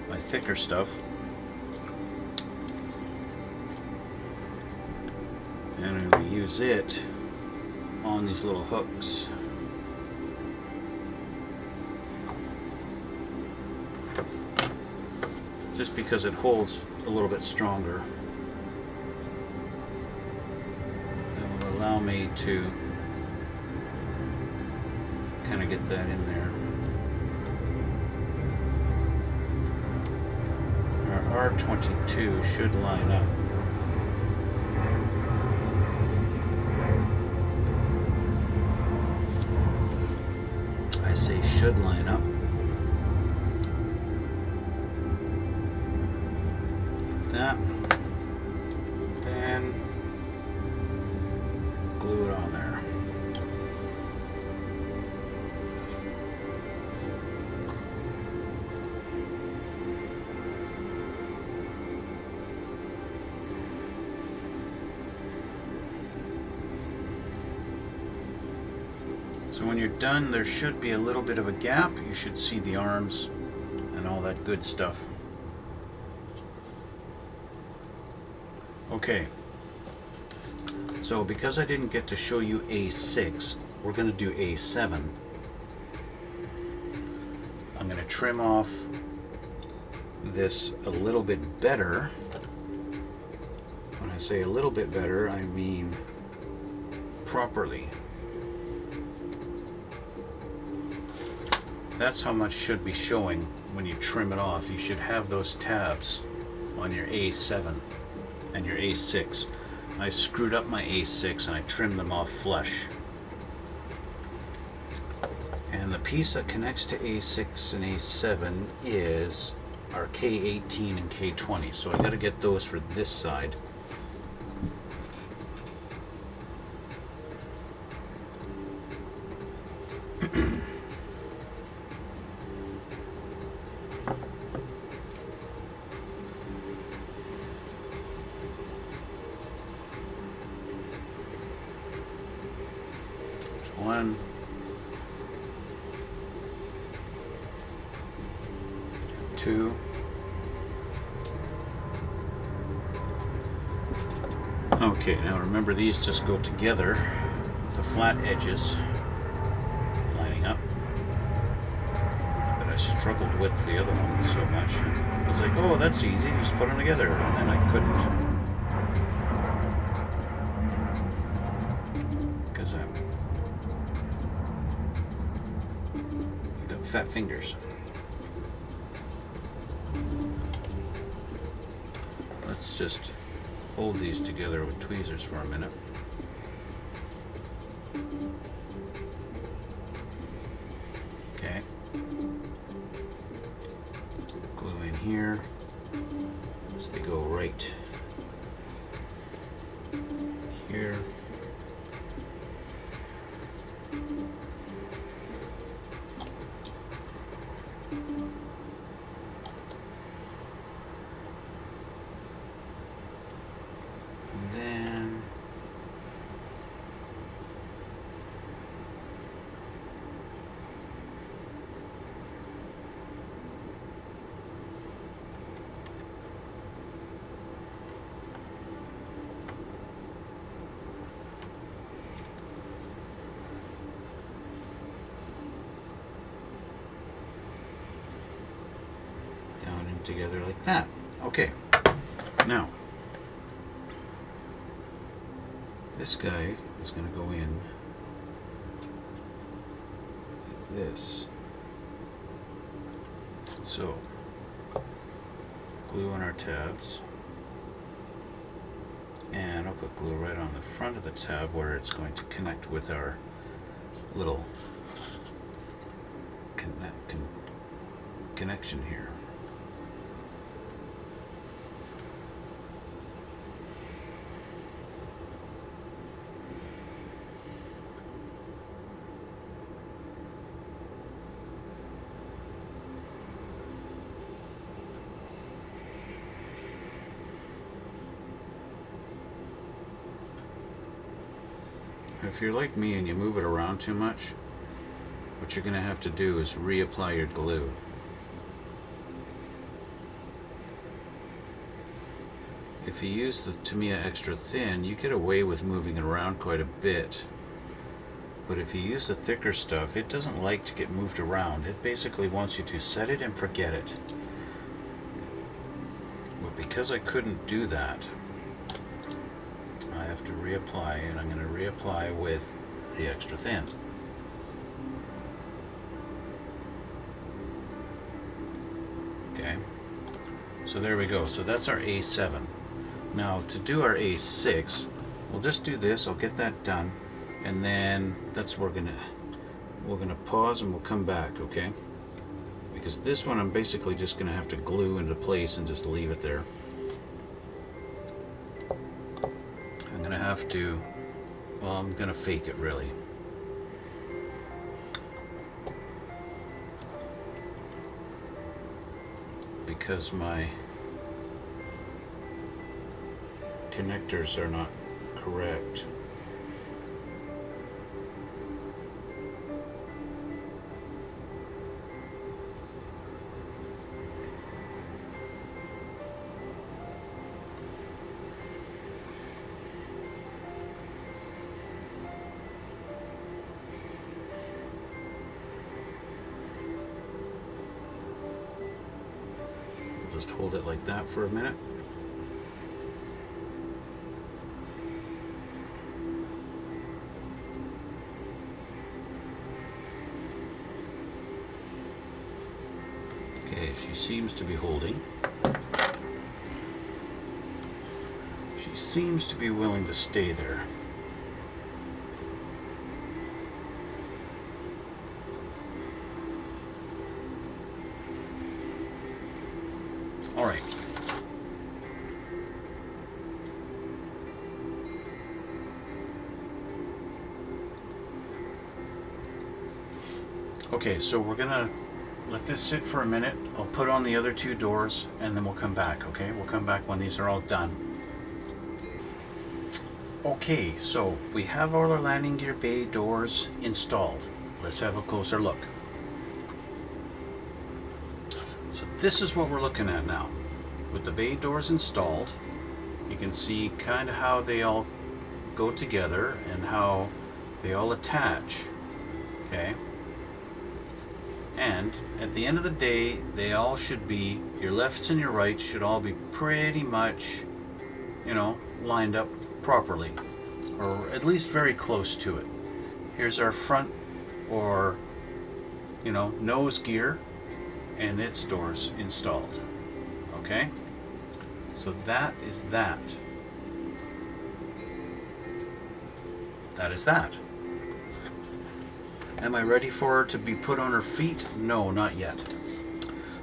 my thicker stuff, and I'm going to use it on these little hooks. Just because it holds a little bit stronger. It will allow me to kind of get that in there. Our R22 should line up. I say should line up. That, then glue it on there. So when you're done, there should be a little bit of a gap. You should see the arms and all that good stuff. Okay, so because I didn't get to show you A6, we're going to do A7. I'm going to trim off this a little bit better. When I say a little bit better, I mean properly. That's how much should be showing when you trim it off. You should have those tabs on your A7 and your A6. I screwed up my A6 and I trimmed them off flush. And the piece that connects to A6 and A7 is our K18 and K20. So I got to get those for this side. One, two, okay, now remember these just go together, the flat edges lining up, but I struggled with the other one so much. I was like, oh, that's easy, just put them together, and then I couldn't. Because I got fat fingers. Let's just hold these together with tweezers for a minute. Okay. Glue in here so they go right here. Together like that. Okay, now this guy is going to go in like this. So glue on our tabs, and I'll put glue right on the front of the tab where it's going to connect with our little connection here. if you're like me and you move it around too much, what you're going to have to do is reapply your glue. If you use the Tamiya extra thin, you get away with moving it around quite a bit. But if you use the thicker stuff, it doesn't like to get moved around. It basically wants you to set it and forget it. But because I couldn't do that, I have to reapply, and I'm going to reapply with the extra thin. Okay, so there we go. So that's our A7. Now to do our A6, we'll just do this. I'll get that done, and then that's where we're gonna pause and we'll come back, okay? Because this one I'm basically just gonna have to glue into place and just leave it there. I'm gonna have to, well, I'm gonna fake it really. Because my connectors are not correct. Just hold it like that for a minute. Okay, she seems to be holding. She seems to be willing to stay there. All right. Okay, so we're gonna let this sit for a minute. I'll put on the other two doors and then we'll come back, okay? We'll come back when these are all done. Okay, so we have all our landing gear bay doors installed. Let's have a closer look. So this is what we're looking at now. With the bay doors installed, you can see kind of how they all go together and how they all attach, okay? And at the end of the day, they all should be, your lefts and your rights should all be pretty much, you know, lined up properly, or at least very close to it. Here's our front, or, you know, nose gear and its doors installed, okay? So that is that. That is that. Am I ready for her to be put on her feet? No, not yet.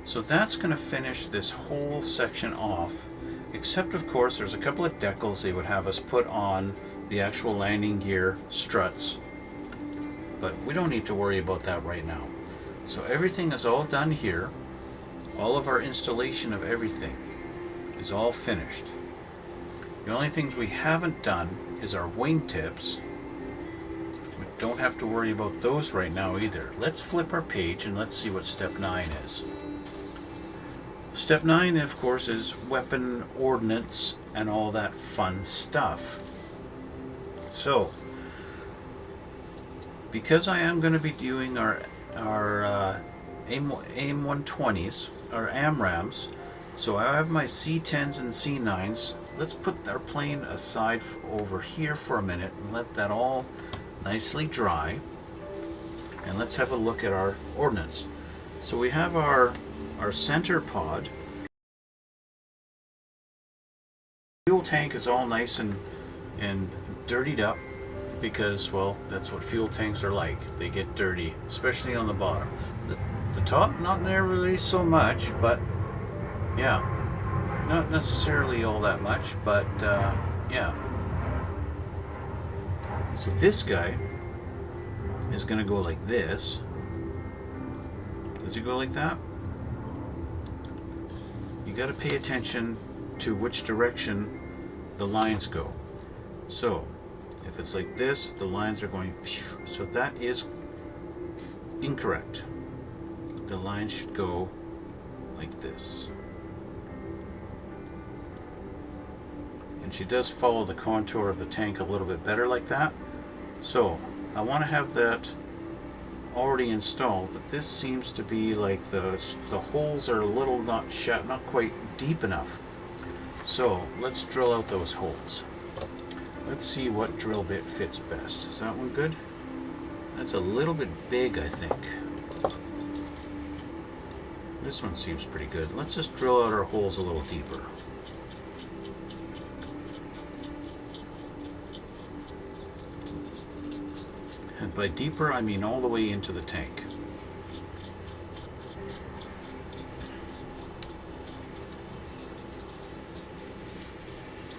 So that's going to finish this whole section off, except of course there's a couple of decals they would have us put on the actual landing gear struts, but we don't need to worry about that right now. So everything is all done here. All of our installation of everything is all finished. The only things we haven't done is our wingtips. We don't have to worry about those right now either. Let's flip our page and let's see what step 9 is. Step 9, of course, is weapon ordnance and all that fun stuff. So, because I am going to be doing our AIM-120s, our AMRAAMs, so I have my C-10s and C-9s. Let's put our plane aside over here for a minute and let that all nicely dry. And let's have a look at our ordnance. So we have our center pod. Fuel tank is all nice and dirtied up because, well, that's what fuel tanks are like. They get dirty, especially on the bottom. The top, not nearly so much, but yeah, not necessarily all that much, but yeah. So this guy is going to go like this. Does he go like that? You got to pay attention to which direction the lines go. So If it's like this, the lines are going, so that is incorrect. The line should go like this. And she does follow the contour of the tank a little bit better like that. So I want to have that already installed, but this seems to be like the holes are a little not quite deep enough. So let's drill out those holes. Let's see what drill bit fits best. Is that one good? That's a little bit big, I think. This one seems pretty good. Let's just drill out our holes a little deeper. And by deeper, I mean all the way into the tank.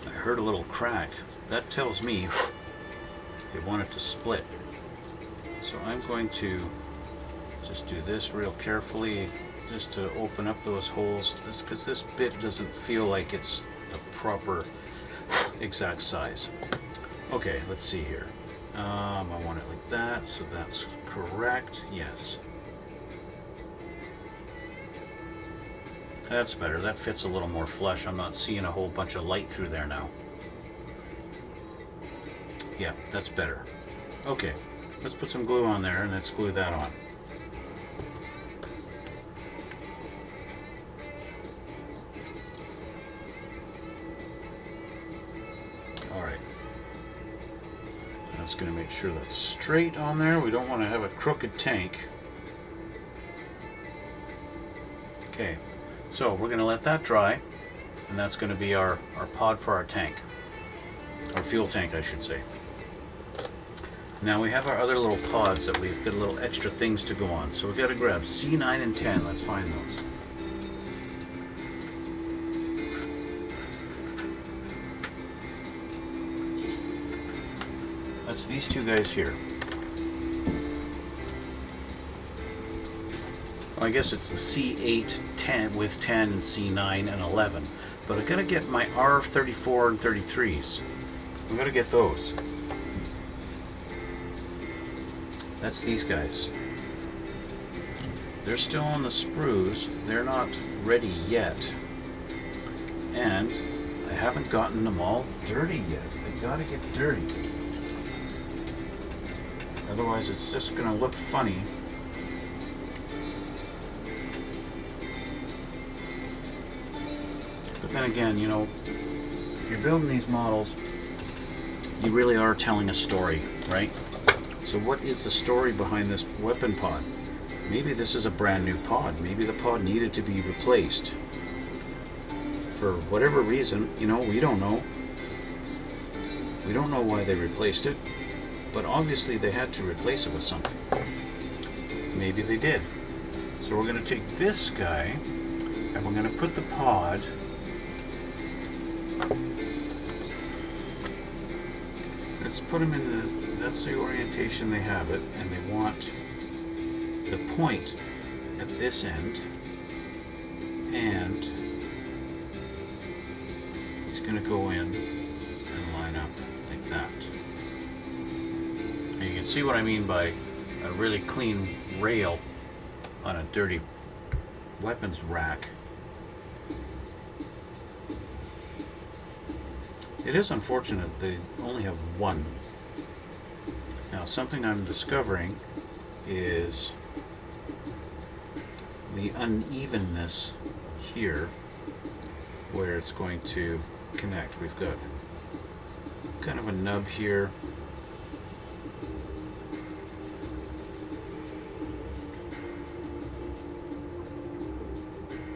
I heard a little crack. That tells me they want it to split. So I'm going to just do this real carefully, just to open up those holes, just because this bit doesn't feel like it's the proper exact size. Okay, let's see here. I want it like that, so that's correct. Yes. That's better. That fits a little more flush. I'm not seeing a whole bunch of light through there now. Yeah, that's better. Okay, let's put some glue on there and let's glue that on. Going to make sure that's straight on there. We don't want to have a crooked tank. Okay, so we're going to let that dry, and that's going to be our pod for our tank, our fuel tank, I should say. Now we have our other little pods that we've got little extra things to go on, so we've got to grab C9 and 10. Let's find those. That's these two guys here. Well, I guess it's a C8, 10 with 10 and C9 and 11. But I've got to get my R34 and 33s. I've got to get those. That's these guys. They're still on the sprues. They're not ready yet. And I haven't gotten them all dirty yet. They got to get dirty. Otherwise it's just going to look funny. But then again, you know, you're building these models, you really are telling a story, right? So what is the story behind this weapon pod? Maybe this is a brand new pod. Maybe the pod needed to be replaced. For whatever reason, you know, we don't know. We don't know why they replaced it. But obviously they had to replace it with something. Maybe they did. So we're going to take this guy and we're going to put the pod let's put him in the, that's the orientation they have it, and they want the point at this end, and he's going to go in and line up like that. You can see what I mean by a really clean rail on a dirty weapons rack. It is unfortunate they only have one. Now, something I'm discovering is the unevenness here where it's going to connect. We've got kind of a nub here.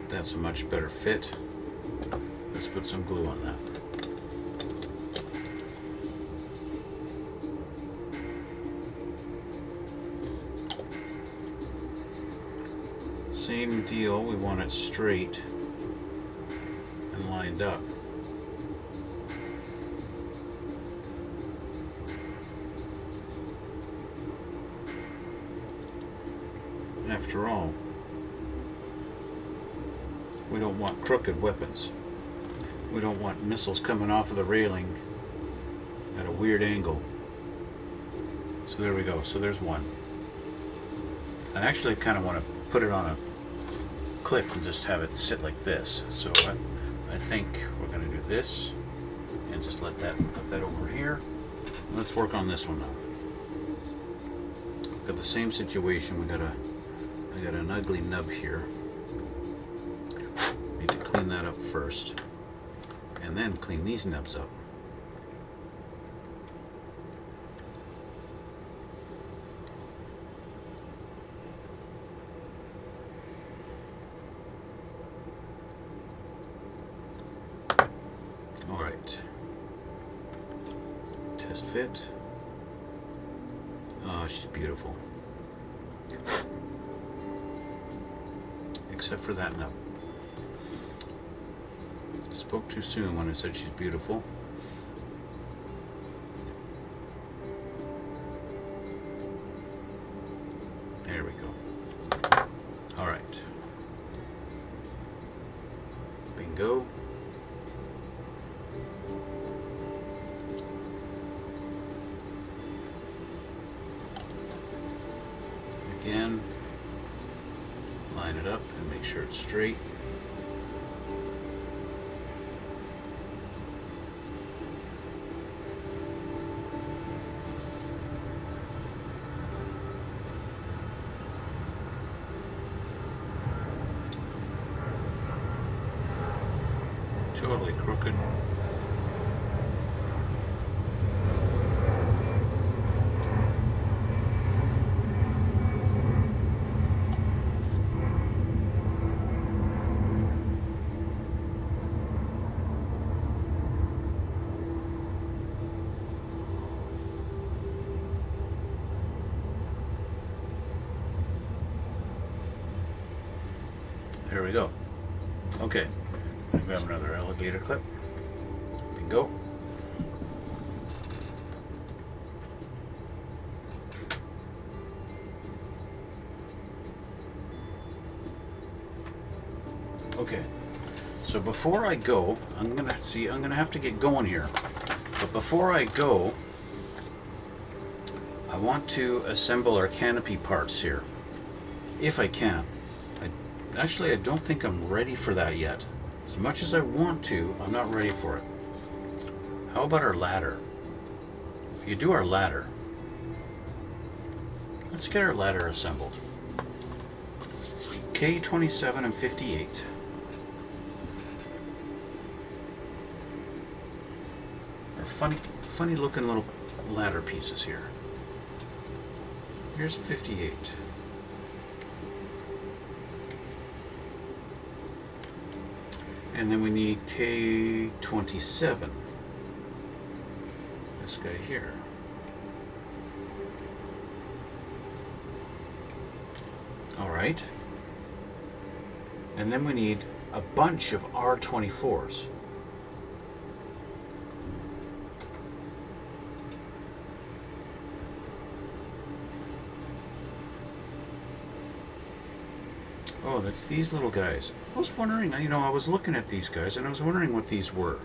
That's a much better fit. Let's put some glue on that. Same deal, we want it straight and lined up. After all, we don't want crooked weapons. We don't want missiles coming off of the railing at a weird angle. So there we go. So there's one. I actually kind of want to put it on a clip and just have it sit like this. So I think we're going to do this and just let that, put that over here. Let's work on this one now. Got the same situation. I got an ugly nub here. Need to clean that up first, and then clean these nubs up. All right. Test fit. Oh, she's beautiful. Except for that nub. Spoke too soon when I said she's beautiful. There we go. All right. Bingo. Again, line it up and make sure it's straight. Totally crooked. There we go. Okay, grab another alligator clip. Bingo. Okay, so before I go, I'm gonna have to get going here. But before I go, I want to assemble our canopy parts here, if I can. Actually, I don't think I'm ready for that yet. As much as I want to, I'm not ready for it. How about our ladder? If you do our ladder, let's get our ladder assembled. K27 and 58. Are funny looking little ladder pieces here. Here's 58. And then we need K27. This guy here. All right. And then we need a bunch of R24s. Oh, that's these little guys. I was wondering, you know, I was looking at these guys and I was wondering what these were.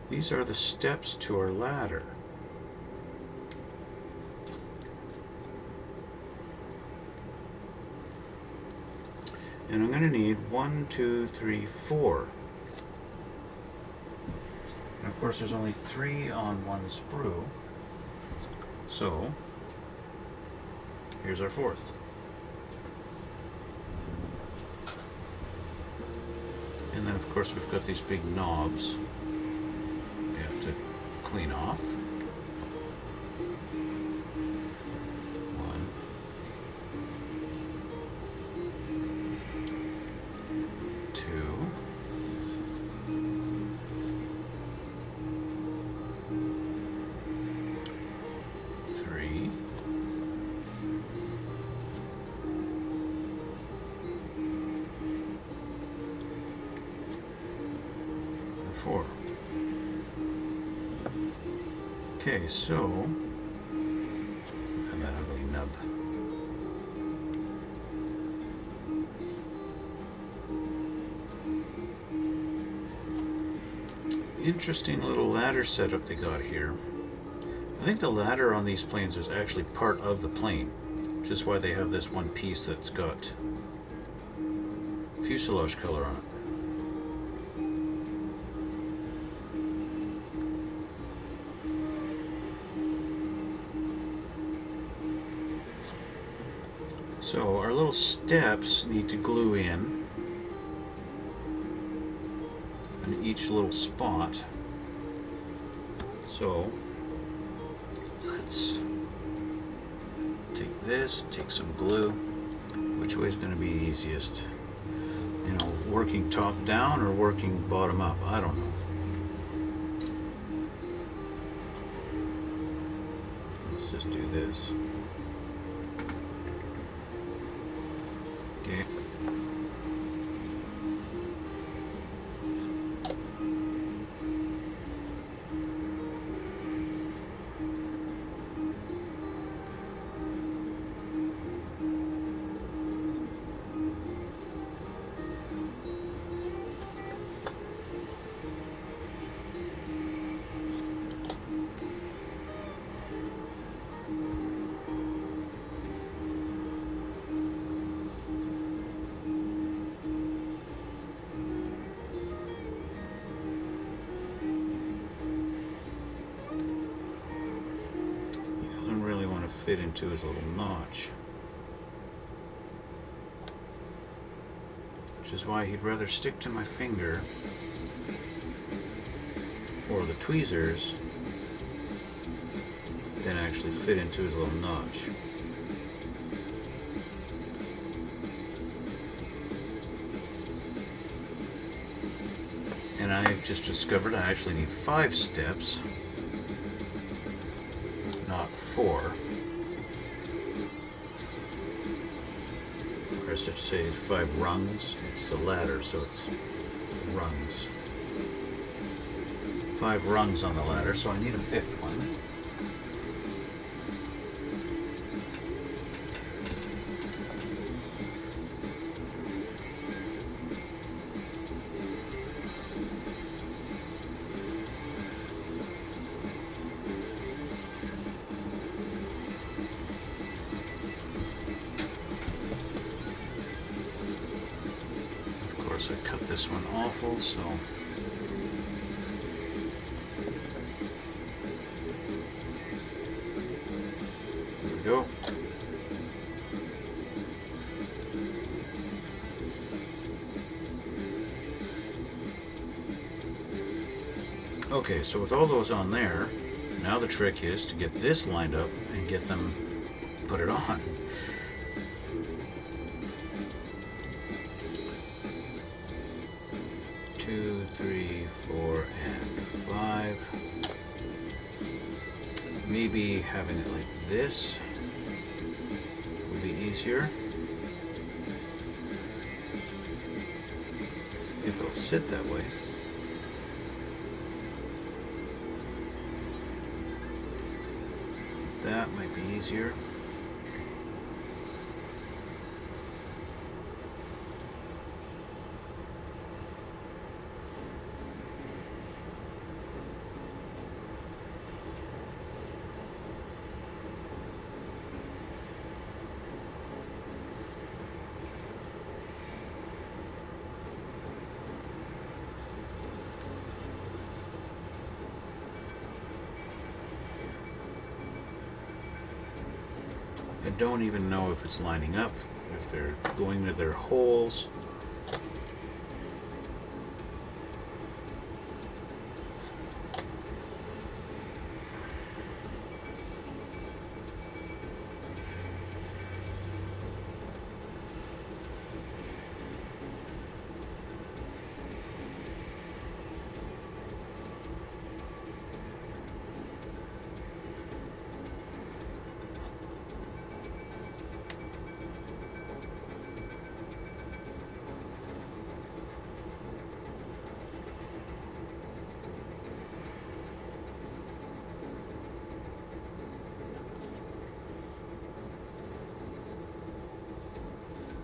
These are the steps to our ladder. And I'm going to need 1, 2, 3, 4. And of course there's only 3 on one sprue. So here's our 4th. And then of course we've got these big knobs we have to clean off. 1, 2, 3, 4. Okay, so and that ugly nub. Interesting little ladder setup they got here. I think the ladder on these planes is actually part of the plane, which is why they have this one piece that's got fuselage color on it. So our little steps need to glue in each little spot. So let's take this, take some glue. Which way is going to be easiest? You know, working top down or working bottom up? I don't know. Let's just do this. Okay. Fit into his little notch, which is why he'd rather stick to my finger or the tweezers than actually fit into his little notch. And I've just discovered I actually need 5 steps, not 4. I should say 5 rungs. It's a ladder, so it's rungs. 5 rungs on the ladder, so I need a 5th one. I cut this one awful, so there we go. Okay, so with all those on there, now the trick is to get this lined up and get them put it on. 2, 3, 4, and 5. Maybe having it like this would be easier. If it'll sit that way. That might be easier. I don't even know if it's lining up, if they're going to their holes.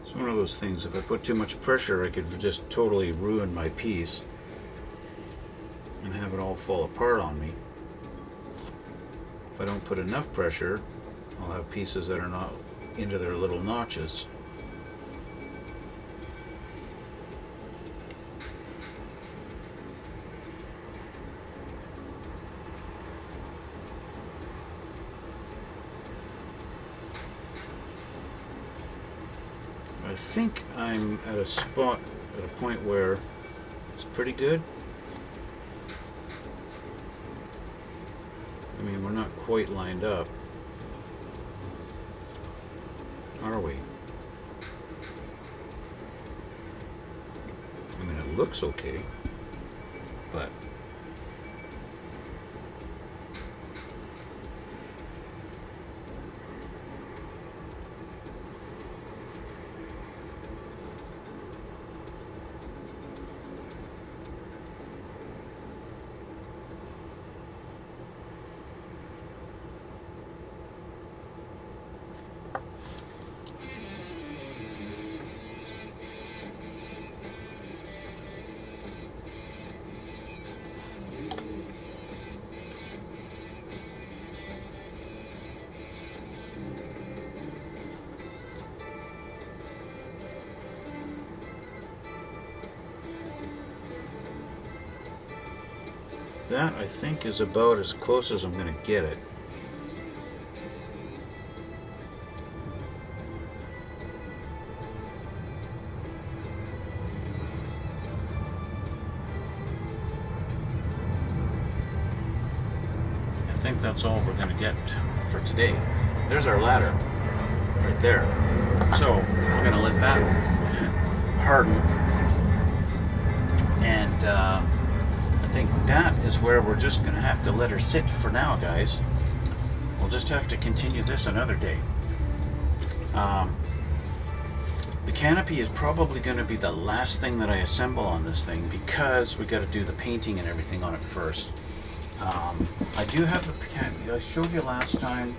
It's one of those things, if I put too much pressure, I could just totally ruin my piece and have it all fall apart on me. If I don't put enough pressure, I'll have pieces that are not into their little notches. I think I'm at a point where it's pretty good. I mean, we're not quite lined up, are we? I mean, it looks okay, but that, I think, is about as close as I'm going to get it. I think that's all we're going to get for today. There's our ladder right there. So we're going to let that harden, and I think that is where we're just going to have to let her sit for now, guys. We'll just have to continue this another day. The canopy is probably going to be the last thing that I assemble on this thing, because we got to do the painting and everything on it first. I do have the canopy. I showed you last time.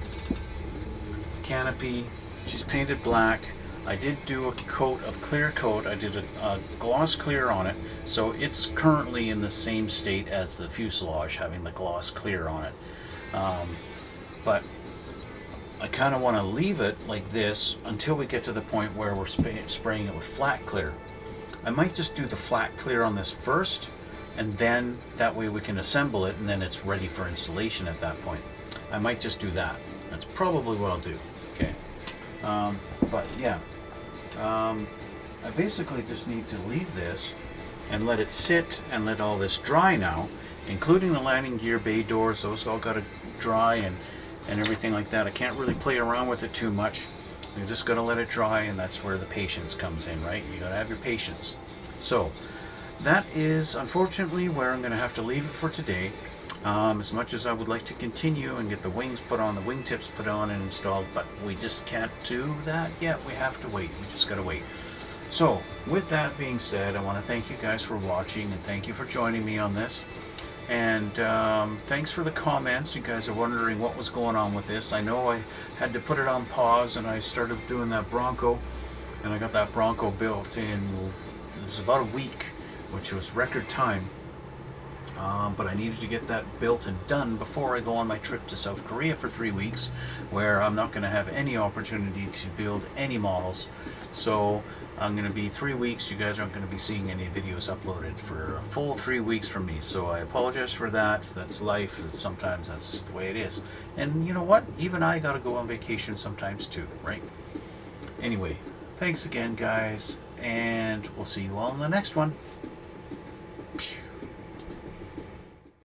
Canopy, she's painted black. I did do a coat of clear coat. I did a gloss clear on it, so it's currently in the same state as the fuselage, having the gloss clear on it. But I kind of want to leave it like this until we get to the point where we're spraying it with flat clear. I might just do the flat clear on this first, and then that way we can assemble it, and then it's ready for installation at that point. I might just do that. That's probably what I'll do. Okay. But yeah, I basically just need to leave this and let it sit and let all this dry now, including the landing gear, bay doors. Those all got to dry and everything like that. I can't really play around with it too much. You just got to let it dry, and that's where the patience comes in, right? You got to have your patience. So that is unfortunately where I'm going to have to leave it for today. As much as I would like to continue and get the wings put on, the wingtips put on and installed, but we just can't do that yet. We have to wait. We just got to wait. So with that being said, I want to thank you guys for watching, and thank you for joining me on this. And thanks for the comments. You guys are wondering what was going on with this. I know I had to put it on pause, and I started doing that Bronco, and I got that Bronco built in, it was about a week, which was record time. But I needed to get that built and done before I go on my trip to South Korea for 3 weeks, where I'm not going to have any opportunity to build any models. So I'm going to be 3 weeks. You guys aren't going to be seeing any videos uploaded for a full 3 weeks from me. So I apologize for that. That's life. Sometimes that's just the way it is. And you know what? Even I got to go on vacation sometimes too, right? Anyway, thanks again, guys, and we'll see you all in the next one.